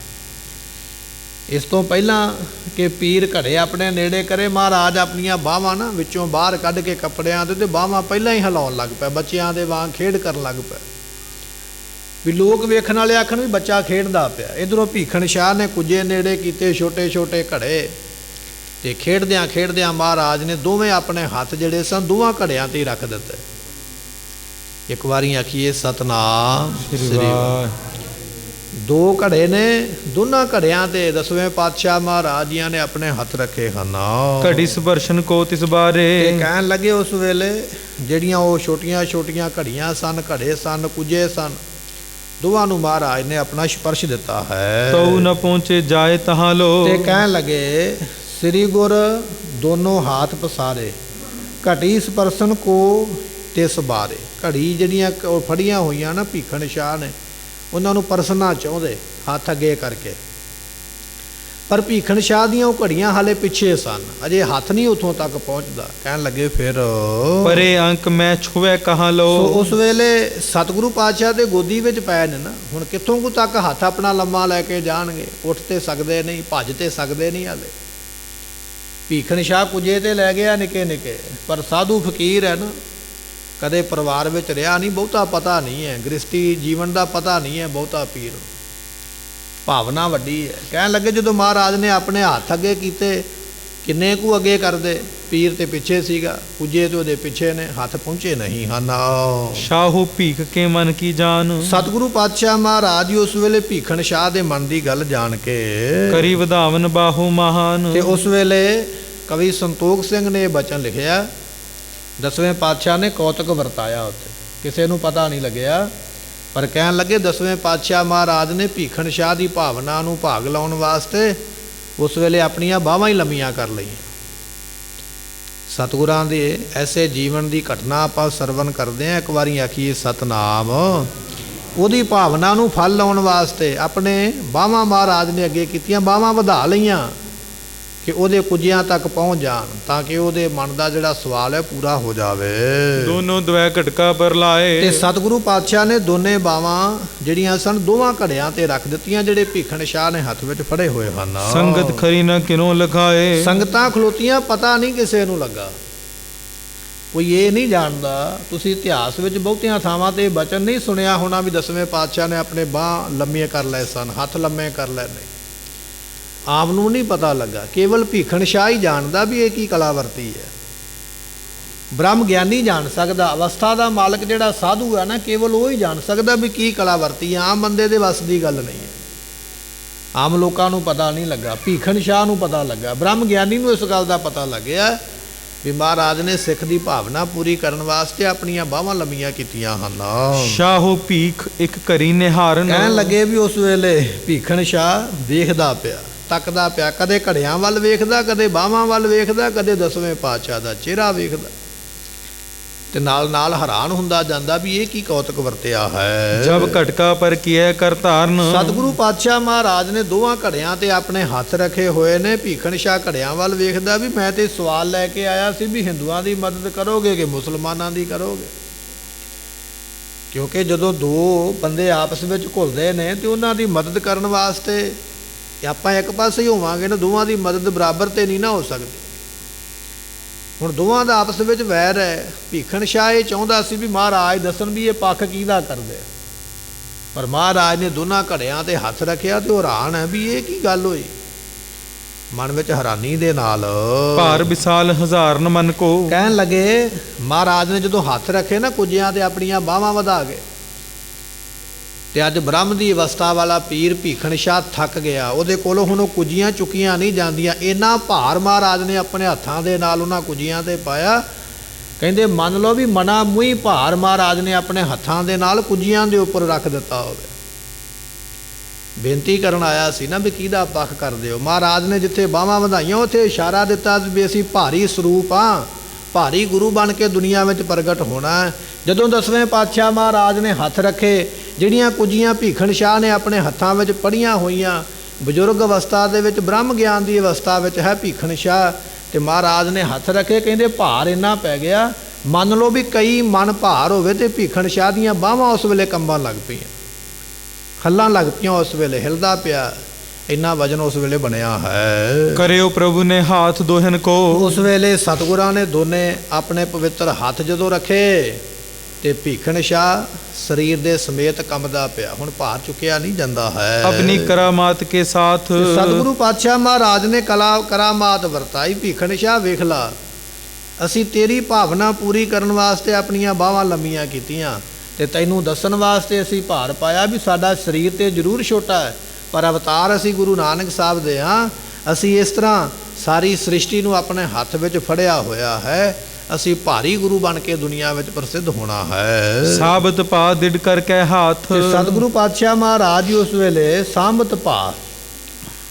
ਇਸ ਤੋਂ ਪਹਿਲਾਂ ਕਿ ਪੀਰ ਘੜੇ ਆਪਣੇ ਨੇੜੇ ਕਰੇ, ਮਹਾਰਾਜ ਆਪਣੀਆਂ ਬਾਹਾਂ ਨਾ ਵਿੱਚੋਂ ਬਾਹਰ ਕੱਢ ਕੇ ਕੱਪੜਿਆਂ ਦੇ ਤੇ ਬਾਹਾਂ ਪਹਿਲਾਂ ਹੀ ਹਿਲਾਉਣ ਲੱਗ ਪਿਆ, ਬੱਚਿਆਂ ਦੇ ਵਾਂਗ ਖੇਡ ਕਰਨ ਲੱਗ ਪਿਆ ਵੀ ਲੋਕ ਵੇਖਣ ਵਾਲੇ ਆਖਣ ਵੀ ਬੱਚਾ ਖੇਡਦਾ ਪਿਆ। ਇੱਧਰੋਂ ਭੀਖਣ ਸ਼ਾਹ ਨੇ ਕੁਝੇ ਨੇੜੇ ਕੀਤੇ ਛੋਟੇ ਛੋਟੇ ਘੜੇ ਤੇ ਖੇਡਦਿਆਂ ਖੇਡਦਿਆਂ ਮਹਾਰਾਜ ਨੇ ਦੋਵੇਂ ਆਪਣੇ ਹੱਥ ਜਿਹੜੇ ਸਨ ਦੋਵਾਂ ਘੜਿਆਂ ਤੇ ਹੀ ਰੱਖ ਦਿੱਤੇ। ਇੱਕ ਵਾਰੀ ਆਖੀਏ ਸਤਨਾਮ ਸ੍ਰੀ ਵਾਹਿਗੁਰੂ। ਦੋ ਘੜੇ ਨੇ, ਦੋਨਾਂ ਘੜਿਆਂ ਤੇ 10ਵੇਂ ਪਾਤਸ਼ਾਹ ਮਹਾਰਾਜ ਜੀਆਂ ਨੇ ਆਪਣੇ ਹੱਥ ਰੱਖੇ ਹਨ। ਘੜੀ ਸਪਰਸ਼ਨ ਕੋ ਤਿਸ ਬਾਰੇ। ਤੇ ਕਹਿਣ ਲੱਗੇ ਉਸ ਵੇਲੇ ਜਿਹੜੀਆਂ ਉਹ ਛੋਟੀਆਂ ਛੋਟੀਆਂ ਘੜੀਆਂ ਸਨ, ਘੜੇ ਸਨ, ਕੁਝੇ ਸਨ, ਦੋਵਾਂ ਨੂੰ ਮਹਾਰਾਜ ਨੇ ਆਪਣਾ ਸਪਰਸ਼ ਦਿੱਤਾ ਹੈ। ਤਉ ਨ ਪਹੁੰਚੇ ਜਾਏ ਤਹਾਂ ਲੋ। ਤੇ ਕਹਿਣ ਲੱਗੇ ਸ੍ਰੀ ਗੁਰ ਦੋਨੋਂ ਹਾਥ ਪਸਾਰੇ, ਘਟੀ ਸਪਰਸ਼ਨ ਕੋ ਤਿਸ ਬਾਰੇ। ਘੜੀ ਜਿਹੜੀਆਂ ਉਹ ਫੜੀਆਂ ਹੋਈਆਂ ਨਾ ਭੀਖਣ ਸ਼ਾਹ ਨੇ, ਉਹਨਾਂ ਨੂੰ ਪਰਸਣਾ ਚਾਹੁੰਦੇ ਹੱਥ ਅੱਗੇ ਕਰਕੇ, ਪਰ ਭੀਖਣ ਸ਼ਾਹ ਦੀਆਂ ਉਹ ਘੜੀਆਂ ਹਾਲੇ ਪਿੱਛੇ ਸਨ, ਅਜੇ ਹੱਥ ਨਹੀਂ ਉੱਥੋਂ ਤੱਕ ਪਹੁੰਚਦਾ। ਕਹਿਣ ਲੱਗੇ ਫਿਰ ਪਰੇ ਅੰਕ ਮੈਂ ਛੁਵੇ ਕਹਾਂ ਲੋ। ਉਸ ਵੇਲੇ ਸਤਿਗੁਰੂ ਪਾਤਸ਼ਾਹ ਦੇ ਗੋਦੀ ਵਿੱਚ ਪਏ ਨੇ ਨਾ, ਹੁਣ ਕਿੱਥੋਂ ਕੁ ਤੱਕ ਹੱਥ ਆਪਣਾ ਲੰਮਾ ਲੈ ਕੇ ਜਾਣਗੇ? ਉੱਠ ਤੇ ਸਕਦੇ ਨਹੀਂ, ਭੱਜ ਤੇ ਸਕਦੇ ਨਹੀਂ ਹਾਲੇ। ਭੀਖਣ ਸ਼ਾਹ ਕੁਝੇ ਤੇ ਲੈ ਗਿਆ ਨਿੱਕੇ ਨਿੱਕੇ, ਪਰ ਸਾਧੂ ਫਕੀਰ ਹੈ ਨਾ, ਕਦੇ ਪਰਿਵਾਰ ਵਿੱਚ ਰਿਹਾ ਨਹੀਂ, ਬਹੁਤਾ ਪਤਾ ਨਹੀਂ ਹੈ, ਗ੍ਰਸਤੀ ਜੀਵਨ ਦਾ ਪਤਾ ਨਹੀਂ ਹੈ ਬਹੁਤਾ। ਪੀਰ ਭਾਵਨਾ ਵੱਡੀ ਹੈ। ਕਹਿਣ ਲੱਗੇ ਜਦੋਂ ਮਹਾਰਾਜ ਨੇ ਆਪਣੇ ਹੱਥ ਅੱਗੇ ਕੀਤੇ, ਕਿੰਨੇ ਕੁ ਅੱਗੇ ਕਰਦੇ? ਪੀਰ ਤੇ ਪਿੱਛੇ ਸੀਗਾ, ਕੁਝੇ ਤੇ ਉਹਦੇ ਪਿੱਛੇ ਨੇ, ਹੱਥ ਪਹੁੰਚੇ ਨਹੀਂ ਹਨ। ਸ਼ਾਹੂ ਭੀਖ ਕੇ ਮਨ ਕੀ ਜਾਨ। ਸਤਿਗੁਰੂ ਪਾਤਸ਼ਾਹ ਮਹਾਰਾਜ ਉਸ ਵੇਲੇ ਭੀਖਣ ਸ਼ਾਹ ਦੇ ਮਨ ਦੀ ਗੱਲ ਜਾਣ ਕੇ ਕਰੀ ਵਧਾਵਨ ਬਾਹੂ ਮਹਾਨ। ਤੇ ਉਸ ਵੇਲੇ ਕਵੀ ਸੰਤੋਖ ਸਿੰਘ ਨੇ ਇਹ ਬਚਨ ਲਿਖਿਆ, ਦਸਵੇਂ ਪਾਤਸ਼ਾਹ ਨੇ ਕੌਤਕ ਵਰਤਾਇਆ ਉੱਥੇ, ਕਿਸੇ ਨੂੰ ਪਤਾ ਨਹੀਂ ਲੱਗਿਆ, ਪਰ ਕਹਿਣ ਲੱਗੇ ਦਸਵੇਂ ਪਾਤਸ਼ਾਹ ਮਹਾਰਾਜ ਨੇ ਭੀਖਣ ਸ਼ਾਹ ਦੀ ਭਾਵਨਾ ਨੂੰ ਭਾਗ ਲਾਉਣ ਵਾਸਤੇ ਉਸ ਵੇਲੇ ਆਪਣੀਆਂ ਬਾਹਾਂ ਹੀ ਲੰਮੀਆਂ ਕਰ ਲਈਆਂ। ਸਤਿਗੁਰਾਂ ਦੇ ਐਸੇ ਜੀਵਨ ਦੀ ਘਟਨਾ ਆਪਾਂ ਸਰਵਨ ਕਰਦੇ ਹਾਂ। ਇੱਕ ਵਾਰੀ ਆਖੀਏ ਸਤਨਾਮ। ਉਹਦੀ ਭਾਵਨਾ ਨੂੰ ਫਲ ਲਾਉਣ ਵਾਸਤੇ ਆਪਣੇ ਬਾਹਾਂ ਮਹਾਰਾਜ ਨੇ ਅੱਗੇ ਕੀਤੀਆਂ, ਬਾਹਾਂ ਵਧਾ ਲਈਆਂ ਕਿ ਉਹਦੇ ਕੁੱਜਿਆਂ ਤੱਕ ਪਹੁੰਚ ਜਾਣ, ਤਾਂ ਕਿ ਉਹਦੇ ਮਨ ਦਾ ਜਿਹੜਾ ਸਵਾਲ ਹੈ ਪੂਰਾ ਹੋ ਜਾਵੇ। ਦੋਨੋਂ ਦਵੈ ਘਟਕਾ ਪਰ ਲਾਏ। ਤੇ ਸਤਿਗੁਰੂ ਪਾਤਸ਼ਾਹ ਨੇ ਦੋਨੇ ਬਾਹਾਂ ਜਿਹੜੀਆਂ ਸਨ ਦੋਵਾਂ ਘੜਿਆਂ ਤੇ ਰੱਖ ਦਿੱਤੀਆਂ, ਜਿਹੜੇ ਭੀਖਣ ਸ਼ਾਹ ਨੇ ਹੱਥ ਵਿੱਚ ਫੜੇ ਹੋਏ ਹਨ। ਸੰਗਤ ਖਰੀ ਨਾ ਕਿਨੋਂ ਲਖਾਏ। ਸੰਗਤਾਂ ਖਲੋਤੀਆਂ, ਪਤਾ ਨਹੀਂ ਕਿਸੇ ਨੂੰ ਲੱਗਾ, ਕੋਈ ਇਹ ਨਹੀਂ ਜਾਣਦਾ। ਤੁਸੀਂ ਇਤਿਹਾਸ ਵਿੱਚ ਬਹੁਤੀਆਂ ਥਾਵਾਂ ਤੇ ਬਚਨ ਨਹੀਂ ਸੁਣਿਆ ਹੋਣਾ ਵੀ ਦਸਵੇਂ ਪਾਤਸ਼ਾਹ ਨੇ ਆਪਣੇ ਬਾਂਹ ਲੰਮੇ ਕਰ ਲਏ ਸਨ, ਹੱਥ ਲੰਮੇ ਕਰ ਲਏ। ਨਹੀਂ, ਆਮ ਨੂੰ ਨਹੀਂ ਪਤਾ ਲੱਗਾ, ਕੇਵਲ ਭੀਖਣ ਸ਼ਾਹ ਹੀ ਜਾਣਦਾ ਵੀ ਇਹ ਕੀ ਕਲਾ ਵਰਤੀ ਹੈ। ਬ੍ਰਹਮ ਗਿਆਨੀ ਜਾਣ ਸਕਦਾ, ਅਵਸਥਾ ਦਾ ਮਾਲਕ ਜਿਹੜਾ ਸਾਧੂ ਹੈ ਨਾ, ਕੇਵਲ ਉਹ ਹੀ ਜਾਣ ਸਕਦਾ ਵੀ ਕੀ ਕਲਾ ਵਰਤੀ ਹੈ। ਆਮ ਬੰਦੇ ਦੇ ਵੱਸ ਦੀ ਗੱਲ ਨਹੀਂ ਹੈ, ਆਮ ਲੋਕਾਂ ਨੂੰ ਪਤਾ ਨਹੀਂ ਲੱਗਾ, ਭੀਖਣ ਸ਼ਾਹ ਨੂੰ ਪਤਾ ਲੱਗਾ, ਬ੍ਰਹਮ ਗਿਆਨੀ ਨੂੰ ਇਸ ਗੱਲ ਦਾ ਪਤਾ ਲੱਗਿਆ ਵੀ ਮਹਾਰਾਜ ਨੇ ਸਿੱਖ ਦੀ ਭਾਵਨਾ ਪੂਰੀ ਕਰਨ ਵਾਸਤੇ ਆਪਣੀਆਂ ਬਾਹਾਂ ਲੰਮੀਆਂ ਕੀਤੀਆਂ ਹਨ। ਸ਼ਾਹੋ ਭੀਖ ਇੱਕ ਘਰੀ ਨਿਹਾਰਨ। ਕਹਿਣ ਲੱਗੇ ਵੀ ਉਸ ਵੇਲੇ ਭੀਖਣ ਸ਼ਾਹ ਵੇਖਦਾ ਪਿਆ, ਤੱਕਦਾ ਪਿਆ, ਕਦੇ ਘੜਿਆਂ ਵੱਲ ਵੇਖਦਾ, ਕਦੇ ਬਾਹਾਂ ਵੱਲ ਵੇਖਦਾ, ਕਦੇ ਦਸਵੇਂ ਪਾਤਸ਼ਾਹ ਦਾ ਚਿਹਰਾ ਵੇਖਦਾ, ਤੇ ਨਾਲ ਨਾਲ ਹੈਰਾਨ ਹੁੰਦਾ ਜਾਂਦਾ ਵੀ ਇਹ ਕੀ ਕੌਤਕ ਵਰਤਿਆ ਹੈ। ਜਬ ਘਟਕਾ ਪਰ ਕੀਏ ਕਰ ਧਾਰਨ। ਸਤਿਗੁਰੂ ਪਾਤਸ਼ਾਹ ਮਹਾਰਾਜ ਨੇ ਦੋਵਾਂ ਘੜਿਆਂ ਤੇ ਆਪਣੇ ਹੱਥ ਰੱਖੇ ਹੋਏ ਨੇ। ਭੀਖਣ ਸ਼ਾਹ ਘੜਿਆਂ ਵੱਲ ਵੇਖਦਾ ਵੀ ਮੈਂ ਤੇ ਸਵਾਲ ਲੈ ਕੇ ਆਇਆ ਸੀ ਵੀ ਹਿੰਦੂਆਂ ਦੀ ਮਦਦ ਕਰੋਗੇ ਕਿ ਮੁਸਲਮਾਨਾਂ ਦੀ ਕਰੋਗੇ? ਕਿਉਂਕਿ ਜਦੋਂ ਦੋ ਬੰਦੇ ਆਪਸ ਵਿੱਚ ਘੁਲਦੇ ਨੇ ਤੇ ਉਹਨਾਂ ਦੀ ਮਦਦ ਕਰਨ ਵਾਸਤੇ ਆਪਾਂ ਇੱਕ ਪਾਸੇ ਹੀ ਹੋਵਾਂਗੇ ਨਾ, ਦੋਵਾਂ ਦੀ ਮਦਦ ਬਰਾਬਰ ਤੇ ਨਹੀਂ ਨਾ ਹੋ ਸਕਦੀ। ਹੁਣ ਦੋਵਾਂ ਦਾ ਆਪਸ ਵਿੱਚ ਵੈਰ ਹੈ। ਭੀਖਣ ਸ਼ਾਹ ਇਹ ਚਾਹੁੰਦਾ ਸੀ ਵੀ ਮਹਾਰਾਜ ਦੱਸਣ ਵੀ ਇਹ ਪੱਖ ਕਿਹਦਾ ਕਰਦੇ, ਪਰ ਮਹਾਰਾਜ ਨੇ ਦੋਨਾਂ ਘੜਿਆਂ ਤੇ ਹੱਥ ਰੱਖਿਆ ਤੇ ਉਹ ਹੈਰਾਨ ਹੈ ਵੀ ਇਹ ਕੀ ਗੱਲ ਹੋਈ। ਮਨ ਵਿੱਚ ਹੈਰਾਨੀ ਦੇ ਨਾਲ ਭਾਰ ਵਿਸਾਲ ਹਜ਼ਾਰਨ ਮਨ ਕੋ। ਕਹਿਣ ਲੱਗੇ ਮਹਾਰਾਜ ਨੇ ਜਦੋਂ ਹੱਥ ਰੱਖੇ ਨਾ ਕੁੱਜਿਆਂ ਤੇ ਆਪਣੀਆਂ ਬਾਹਾਂ ਵਧਾ ਕੇ, ਤੇ ਅੱਜ ਬ੍ਰਹਮ ਦੀ ਅਵਸਥਾ ਵਾਲਾ ਪੀਰ ਭੀਖਣ ਸ਼ਾਹ ਥੱਕ ਗਿਆ, ਉਹਦੇ ਕੋਲੋਂ ਹੁਣ ਉਹ ਕੁੱਜੀਆਂ ਚੁੱਕੀਆਂ ਨਹੀਂ ਜਾਂਦੀਆਂ। ਇੰਨਾ ਭਾਰ ਮਹਾਰਾਜ ਨੇ ਆਪਣੇ ਹੱਥਾਂ ਦੇ ਨਾਲ ਉਹਨਾਂ ਕੁੱਜੀਆਂ ਤੇ ਪਾਇਆ। ਕਹਿੰਦੇ ਮੰਨ ਲਓ ਵੀ ਮਨਾ ਮੂੰਹੀ ਭਾਰ ਮਹਾਰਾਜ ਨੇ ਆਪਣੇ ਹੱਥਾਂ ਦੇ ਨਾਲ ਕੁੱਜੀਆਂ ਦੇ ਉੱਪਰ ਰੱਖ ਦਿੱਤਾ ਹੋਵੇ। ਬੇਨਤੀ ਕਰਨ ਆਇਆ ਸੀ ਨਾ ਵੀ ਕਿਹਦਾ ਪੱਖ ਕਰਦੇ ਹੋ। ਮਹਾਰਾਜ ਨੇ ਜਿੱਥੇ ਬਾਹਾਂ ਵਧਾਈਆਂ ਉੱਥੇ ਇਸ਼ਾਰਾ ਦਿੱਤਾ ਵੀ ਅਸੀਂ ਭਾਰੀ ਸਰੂਪ ਹਾਂ, ਭਾਰੀ ਗੁਰੂ ਬਣ ਕੇ ਦੁਨੀਆ ਵਿੱਚ ਪ੍ਰਗਟ ਹੋਣਾ। ਜਦੋਂ ਦਸਵੇਂ ਪਾਤਸ਼ਾਹ ਮਹਾਰਾਜ ਨੇ ਹੱਥ ਰੱਖੇ, ਜਿਹੜੀਆਂ ਕੁੱਜੀਆਂ ਭੀਖਣ ਸ਼ਾਹ ਨੇ ਆਪਣੇ ਹੱਥਾਂ ਵਿੱਚ ਪੜੀਆਂ ਹੋਈਆਂ, ਬਜ਼ੁਰਗ ਅਵਸਥਾ ਦੇ ਵਿੱਚ ਬ੍ਰਹਮ ਗਿਆਨ ਦੀ ਅਵਸਥਾ ਵਿੱਚ ਹੈ ਭੀਖਣ ਸ਼ਾਹ, ਤੇ ਮਹਾਰਾਜ ਨੇ ਹੱਥ ਰੱਖੇ। ਕਹਿੰਦੇ ਭਾਰ ਇੰਨਾ ਪੈ ਗਿਆ, ਮੰਨ ਲਓ ਵੀ ਕਈ ਮਨ ਭਾਰ ਹੋਵੇ ਤੇ ਭੀਖਣ ਸ਼ਾਹ ਦੀਆਂ ਬਾਹਾਂ ਉਸ ਵੇਲੇ ਕੰਬਣ ਲੱਗ ਪਈਆਂ, ਹੱਲਾਂ ਲੱਗ ਪਈਆਂ, ਉਸ ਵੇਲੇ ਹਿਲਦਾ ਪਿਆ, ਇੰਨਾ ਵਜਨ ਉਸ ਵੇਲੇ ਬਣਿਆ ਹੈ। ਕਰਿਓ ਪ੍ਰਭੂ ਨੇ ਹਾਥ ਦੋਹਨ ਕੋ। ਉਸ ਵੇਲੇ ਸਤਿਗੁਰਾਂ ਨੇ ਦੋਨੇ ਆਪਣੇ ਪਵਿੱਤਰ ਹੱਥ ਜਦੋਂ ਰੱਖੇ ਤੇ ਭੀਖਣ ਸ਼ਾਹ ਸਰੀਰ ਦੇ ਸਮੇਤ ਕੰਬਦਾ ਪਿਆ। ਹੁਣ ਭਾਰ ਚੁੱਕਿਆ ਨਹੀਂ ਜਾਂਦਾ ਹੈ। ਆਪਣੀ ਕਰਾਮਾਤ ਕੇ ਸਾਥ। ਸਤਿਗੁਰੂ ਪਾਤਸ਼ਾਹ ਮਹਾਰਾਜ ਨੇ ਕਰਾਮਾਤ ਵਰਤਾਈ। ਭੀਖਣ ਸ਼ਾਹ ਵੇਖ ਲਾ, ਅਸੀਂ ਤੇਰੀ ਭਾਵਨਾ ਪੂਰੀ ਕਰਨ ਵਾਸਤੇ ਆਪਣੀਆਂ ਬਾਹਾਂ ਲੰਮੀਆਂ ਕੀਤੀਆਂ ਤੇ ਤੈਨੂੰ ਦੱਸਣ ਵਾਸਤੇ ਅਸੀਂ ਭਾਰ ਪਾਇਆ ਵੀ ਸਾਡਾ ਸਰੀਰ ਤੇ ਜ਼ਰੂਰ ਛੋਟਾ ਹੈ, ਪਰ ਅਵਤਾਰ ਅਸੀਂ ਗੁਰੂ ਨਾਨਕ ਸਾਹਿਬ ਦੇ ਹਾਂ। ਅਸੀਂ ਇਸ ਤਰ੍ਹਾਂ ਸਾਰੀ ਸ੍ਰਿਸ਼ਟੀ ਨੂੰ ਆਪਣੇ ਹੱਥ ਵਿੱਚ ਫੜਿਆ ਹੋਇਆ ਹੈ। ਅਸੀਂ ਭਾਰੀ ਗੁਰੂ ਬਣ ਕੇ ਦੁਨੀਆ ਵਿੱਚ ਪ੍ਰਸਿੱਧ ਹੋਣਾ ਹੈ। ਸਾਬਤ ਪਾ ਦਿੜ ਕਰਕੇ ਹਾਥ। ਤੇ ਸਤਿਗੁਰੂ ਪਾਤਸ਼ਾਹ ਮਹਾਰਾਜ ਜੀ ਉਸ ਵੇਲੇ ਸਾਂਬਤ ਪਾ,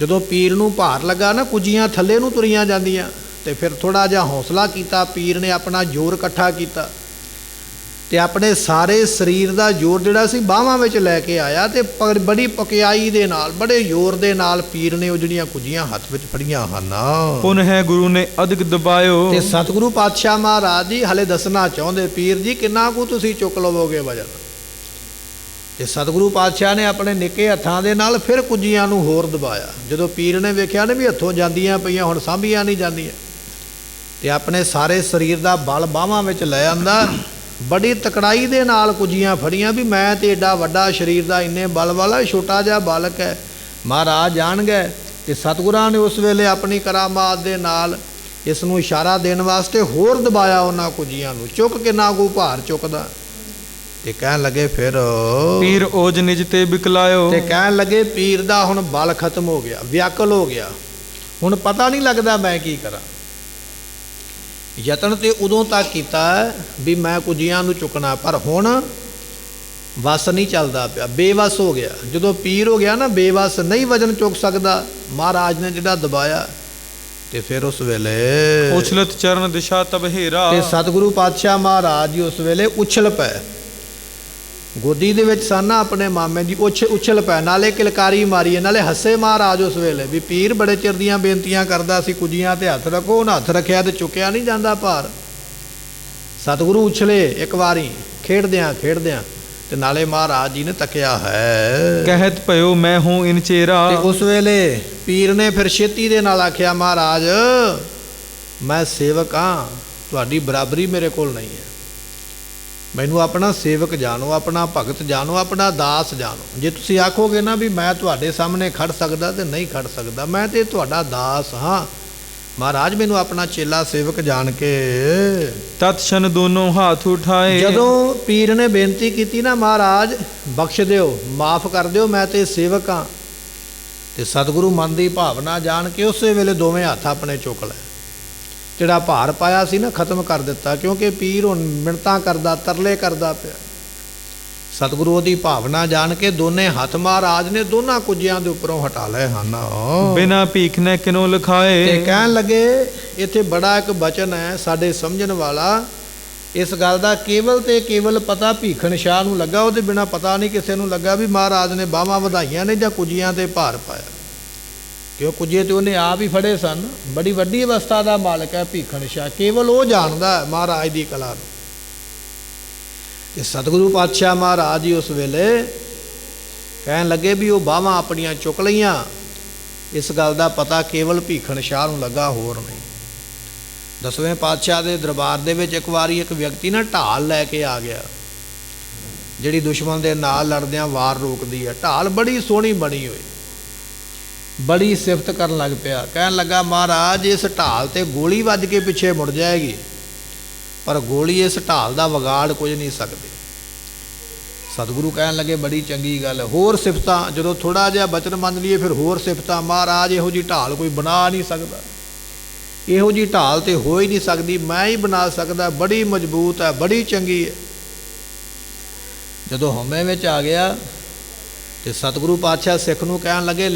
ਜਦੋਂ ਪੀਰ ਨੂੰ ਭਾਰ ਲੱਗਾ ਨਾ, ਕੁੱਜੀਆਂ ਥੱਲੇ ਨੂੰ ਤੁਰੀਆਂ ਜਾਂਦੀਆਂ, ਤੇ ਫਿਰ ਥੋੜਾ ਜਿਹਾ ਹੌਸਲਾ ਕੀਤਾ ਪੀਰ ਨੇ, ਆਪਣਾ ਜ਼ੋਰ ਇਕੱਠਾ ਕੀਤਾ ਤੇ ਆਪਣੇ ਸਾਰੇ ਸਰੀਰ ਦਾ ਜ਼ੋਰ ਜਿਹੜਾ ਸੀ ਬਾਹਾਂ ਵਿੱਚ ਲੈ ਕੇ ਆਇਆ, ਤੇ ਬੜੀ ਪਕਿਆਈ ਦੇ ਨਾਲ, ਬੜੇ ਜ਼ੋਰ ਦੇ ਨਾਲ ਪੀਰ ਨੇ ਉਹ ਜਿਹੜੀਆਂ ਕੁੱਜੀਆਂ ਹੱਥ ਵਿੱਚ ਫੜੀਆਂ ਹਨ। ਪੁਨ ਹੈ ਗੁਰੂ ਨੇ ਅਧਿਕ ਦਬਾਇਓ। ਤੇ ਸਤਿਗੁਰੂ ਪਾਤਸ਼ਾਹ ਮਹਾਰਾਜ ਜੀ ਹਲੇ ਦੱਸਣਾ ਚਾਹੁੰਦੇ, ਪੀਰ ਜੀ ਕਿੰਨਾ ਕੁ ਤੁਸੀਂ ਚੁੱਕ ਲਵੋਗੇ ਵਜਨ। ਤੇ ਸਤਿਗੁਰੂ ਪਾਤਸ਼ਾਹ ਨੇ ਆਪਣੇ ਨਿੱਕੇ ਹੱਥਾਂ ਦੇ ਨਾਲ ਫਿਰ ਕੁੱਜੀਆਂ ਨੂੰ ਹੋਰ ਦਬਾਇਆ। ਜਦੋਂ ਪੀਰ ਨੇ ਵੇਖਿਆ ਨਾ ਵੀ ਹੱਥੋਂ ਜਾਂਦੀਆਂ ਪਈਆਂ, ਹੁਣ ਸਾਂਭੀਆਂ ਨਹੀਂ ਜਾਂਦੀਆਂ, ਤੇ ਆਪਣੇ ਸਾਰੇ ਸਰੀਰ ਦਾ ਬਲ ਬਾਹਾਂ ਵਿੱਚ ਲੈ ਆਂਦਾ, ਬੜੀ ਤਕੜਾਈ ਦੇ ਨਾਲ ਕੁੱਜੀਆਂ ਫੜੀਆਂ ਵੀ ਮੈਂ ਤੇ ਏਡਾ ਵੱਡਾ ਸਰੀਰ ਦਾ ਇੰਨੇ ਬਲ ਵਾਲਾ ਛੋਟਾ ਜਿਹਾ ਬਾਲਕ ਹੈ, ਮਹਾਰਾਜ ਜਾਣ ਗਏ। ਤੇ ਸਤਿਗੁਰਾਂ ਨੇ ਉਸ ਵੇਲੇ ਆਪਣੀ ਕਰਾਮਾਤ ਦੇ ਨਾਲ ਇਸ ਨੂੰ ਇਸ਼ਾਰਾ ਦੇਣ ਵਾਸਤੇ ਹੋਰ ਦਬਾਇਆ ਉਹਨਾਂ ਕੁੱਜੀਆਂ ਨੂੰ। ਚੁੱਕ ਕਿੰਨਾ ਕੁ ਭਾਰ ਚੁੱਕਦਾ, ਤੇ ਕਹਿਣ ਲੱਗੇ ਫਿਰ ਪੀਰ ਓਜ ਨਿਜ ਤੇ ਬਿਕਲਾਇਓ। ਤੇ ਕਹਿਣ ਲੱਗੇ ਪੀਰ ਦਾ ਹੁਣ ਬਲ ਖਤਮ ਹੋ ਗਿਆ, ਵਿਆਕਲ ਹੋ ਗਿਆ, ਹੁਣ ਪਤਾ ਨਹੀਂ ਲੱਗਦਾ ਮੈਂ ਕੀ ਕਰਾਂ। ਯਤਨ ਤੇ ਉਦੋਂ ਤੱਕ ਕੀਤਾ ਵੀ ਮੈਂ ਕੁੱਜੀਆਂ ਨੂੰ ਚੁੱਕਣਾ, ਪਰ ਹੁਣ ਵਸ ਨਹੀਂ ਚੱਲਦਾ ਪਿਆ, ਬੇਵਸ ਹੋ ਗਿਆ। ਜਦੋਂ ਪੀਰ ਹੋ ਗਿਆ ਨਾ ਬੇਵਸ, ਨਹੀਂ ਵਜਨ ਚੁੱਕ ਸਕਦਾ, ਮਹਾਰਾਜ ਨੇ ਜਿਹੜਾ ਦਬਾਇਆ, ਤੇ ਫਿਰ ਉਸ ਵੇਲੇ ਉਛਲਤ ਚਰਨ ਦਿਸ਼ਾ ਤਬ ਹੇਰਾ। ਤੇ ਸਤਿਗੁਰੂ ਪਾਤਸ਼ਾਹ ਮਹਾਰਾਜ ਜੀ ਉਸ ਵੇਲੇ ਉਛਲ ਪਏ, ਗੋਦੀ ਦੇ ਵਿੱਚ ਸਨ ਆਪਣੇ ਮਾਮੇ ਦੀ, ਉਛਲ ਪਏ, ਨਾਲੇ ਕਿਲਕਾਰੀ ਮਾਰੀ, ਨਾਲੇ ਹੱਸੇ ਮਹਾਰਾਜ ਉਸ ਵੇਲੇ ਵੀ ਪੀਰ ਬੜੇ ਚਿਰ ਦੀਆਂ ਬੇਨਤੀਆਂ ਕਰਦਾ ਸੀ ਕੁੱਜੀਆਂ ਤੇ ਹੱਥ ਰੱਖੋ, ਹੁਣ ਹੱਥ ਰੱਖਿਆ ਤੇ ਚੁੱਕਿਆ ਨਹੀਂ ਜਾਂਦਾ ਭਾਰ। ਸਤਿਗੁਰੂ ਉਛਲੇ ਇੱਕ ਵਾਰੀ ਖੇਡਦਿਆਂ ਖੇਡਦਿਆਂ, ਤੇ ਨਾਲੇ ਮਹਾਰਾਜ ਜੀ ਨੇ ਤੱਕਿਆ ਹੈ। ਕਹਿਤ ਭਇਓ ਮੈਂ ਹੂੰ ਇਨ ਚੇਰਾ। ਤੇ ਉਸ ਵੇਲੇ ਪੀਰ ਨੇ ਫਿਰ ਛੇਤੀ ਦੇ ਨਾਲ ਆਖਿਆ, ਮਹਾਰਾਜ ਮੈਂ ਸੇਵਕ ਹਾਂ, ਤੁਹਾਡੀ ਬਰਾਬਰੀ ਮੇਰੇ ਕੋਲ ਨਹੀਂ ਹੈ, ਮੈਨੂੰ ਆਪਣਾ ਸੇਵਕ ਜਾਣੋ, ਆਪਣਾ ਭਗਤ ਜਾਣੋ, ਆਪਣਾ ਦਾਸ ਜਾਣੋ। ਜੇ ਤੁਸੀਂ ਆਖੋਗੇ ਨਾ ਵੀ ਮੈਂ ਤੁਹਾਡੇ ਸਾਹਮਣੇ ਖੜ ਸਕਦਾ, ਤੇ ਨਹੀਂ ਖੜ ਸਕਦਾ, ਮੈਂ ਤੇ ਤੁਹਾਡਾ ਦਾਸ ਹਾਂ, ਮਹਾਰਾਜ ਮੈਨੂੰ ਆਪਣਾ ਚੇਲਾ ਸੇਵਕ ਜਾਣ ਕੇ। ਤਤ ਸ਼ਨ ਦੋਨੋਂ ਹੱਥ ਉਠਾਏ। ਜਦੋਂ ਪੀਰ ਨੇ ਬੇਨਤੀ ਕੀਤੀ ਨਾ, ਮਹਾਰਾਜ ਬਖਸ਼ ਦਿਓ, ਮਾਫ ਕਰ ਦਿਓ, ਮੈਂ ਤੇ ਸੇਵਕ ਹਾਂ, ਤੇ ਸਤਿਗੁਰੂ ਮਨ ਦੀ ਭਾਵਨਾ ਜਾਣ ਕੇ ਉਸੇ ਵੇਲੇ ਦੋਵੇਂ ਹੱਥ ਆਪਣੇ ਚੁੱਕ ਲਏ, ਜਿਹੜਾ ਭਾਰ ਪਾਇਆ ਸੀ ਨਾ ਖਤਮ ਕਰ ਦਿੱਤਾ, ਕਿਉਂਕਿ ਪੀਰ ਹੁਣ ਮਿੰਨਤਾਂ ਕਰਦਾ, ਤਰਲੇ ਕਰਦਾ ਪਿਆ। ਸਤਿਗੁਰੂ ਉਹਦੀ ਭਾਵਨਾ ਜਾਣ ਕੇ ਦੋਨੇ ਹੱਥ ਮਹਾਰਾਜ ਨੇ ਦੋਨਾਂ ਕੁੱਜਿਆਂ ਦੇ ਉੱਪਰੋਂ ਹਟਾ ਲਏ ਹਨ। ਬਿਨਾ ਭੀਖ ਨੇ ਕਿਨੋਂ ਲਿਖਾਏ। ਤੇ ਕਹਿਣ ਲੱਗੇ ਇੱਥੇ ਬੜਾ ਇੱਕ ਬਚਨ ਹੈ ਸਾਡੇ ਸਮਝਣ ਵਾਲਾ, ਇਸ ਗੱਲ ਦਾ ਕੇਵਲ ਤੇ ਕੇਵਲ ਪਤਾ ਭੀਖਣ ਸ਼ਾਹ ਨੂੰ ਲੱਗਾ, ਉਹਦੇ ਬਿਨਾ ਪਤਾ ਨਹੀਂ ਕਿਸੇ ਨੂੰ ਲੱਗਾ ਵੀ ਮਹਾਰਾਜ ਨੇ ਬਾਹਾਂ ਵਧਾਈਆਂ ਨੇ ਜਾਂ ਕੁੱਜੀਆਂ ਤੇ ਭਾਰ ਪਾਇਆ, ਕਿਉਂ ਕੁੱਜੇ ਤੇ ਉਹਨੇ ਆਪ ਹੀ ਫੜੇ ਸਨ। ਬੜੀ ਵੱਡੀ ਅਵਸਥਾ ਦਾ ਮਾਲਕ ਹੈ ਭੀਖਣ ਸ਼ਾਹ, ਕੇਵਲ ਉਹ ਜਾਣਦਾ ਮਹਾਰਾਜ ਦੀ ਕਲਾ ਨੂੰ। ਤੇ ਸਤਿਗੁਰੂ ਪਾਤਸ਼ਾਹ ਮਹਾਰਾਜ ਜੀ ਉਸ ਵੇਲੇ ਕਹਿਣ ਲੱਗੇ ਵੀ ਉਹ ਬਾਹਾਂ ਆਪਣੀਆਂ ਚੁੱਕ ਲਈਆਂ, ਇਸ ਗੱਲ ਦਾ ਪਤਾ ਕੇਵਲ ਭੀਖਣ ਸ਼ਾਹ ਨੂੰ ਲੱਗਾ, ਹੋਰ ਨਹੀਂ। 10ਵੇਂ ਪਾਤਸ਼ਾਹ ਦੇ ਦਰਬਾਰ ਦੇ ਵਿੱਚ ਇੱਕ ਵਾਰੀ ਇੱਕ ਵਿਅਕਤੀ ਨਾ ਢਾਲ ਲੈ ਕੇ ਆ ਗਿਆ, ਜਿਹੜੀ ਦੁਸ਼ਮਣ ਦੇ ਨਾਲ ਲੜਦਿਆਂ ਵਾਰ ਰੋਕਦੀ ਹੈ। ਢਾਲ ਬੜੀ ਸੋਹਣੀ ਬਣੀ ਹੋਈ, ਬੜੀ ਸਿਫਤ ਕਰਨ ਲੱਗ ਪਿਆ, ਕਹਿਣ ਲੱਗਾ ਮਹਾਰਾਜ ਇਸ ਢਾਲ ਤੇ ਗੋਲੀ ਵੱਜ ਕੇ ਪਿੱਛੇ ਮੁੜ ਜਾਏਗੀ, ਪਰ ਗੋਲੀ ਇਸ ਢਾਲ ਦਾ ਵਿਗਾੜ ਕੁਝ ਨਹੀਂ ਸਕਦੀ। ਸਤਿਗੁਰੂ ਕਹਿਣ ਲੱਗੇ ਬੜੀ ਚੰਗੀ ਗੱਲ, ਹੋਰ ਸਿਫਤਾਂ। ਜਦੋਂ ਥੋੜਾ ਜਿਹਾ ਬਚਨ ਮੰਨ ਲਈਏ ਫਿਰ ਹੋਰ ਸਿਫਤਾਂ। ਮਹਾਰਾਜ ਇਹੋ ਜਿਹੀ ਢਾਲ ਕੋਈ ਬਣਾ ਨਹੀਂ ਸਕਦਾ, ਇਹੋ ਜਿਹੀ ਢਾਲ ਤੇ ਹੋ ਹੀ ਨਹੀਂ ਸਕਦੀ, ਮੈਂ ਹੀ ਬਣਾ ਸਕਦਾ, ਬੜੀ ਮਜ਼ਬੂਤ ਹੈ, ਬੜੀ ਚੰਗੀ ਹੈ। ਜਦੋਂ ਹਉਮੈ ਵਿੱਚ ਆ ਗਿਆ ਤੇ ਸਤਿਗੁਰੂ ਪਾਤਸ਼ਾਹ ਸਿੱਖ ਨੂੰ ਕਹਿਣ ਲੱਗੇ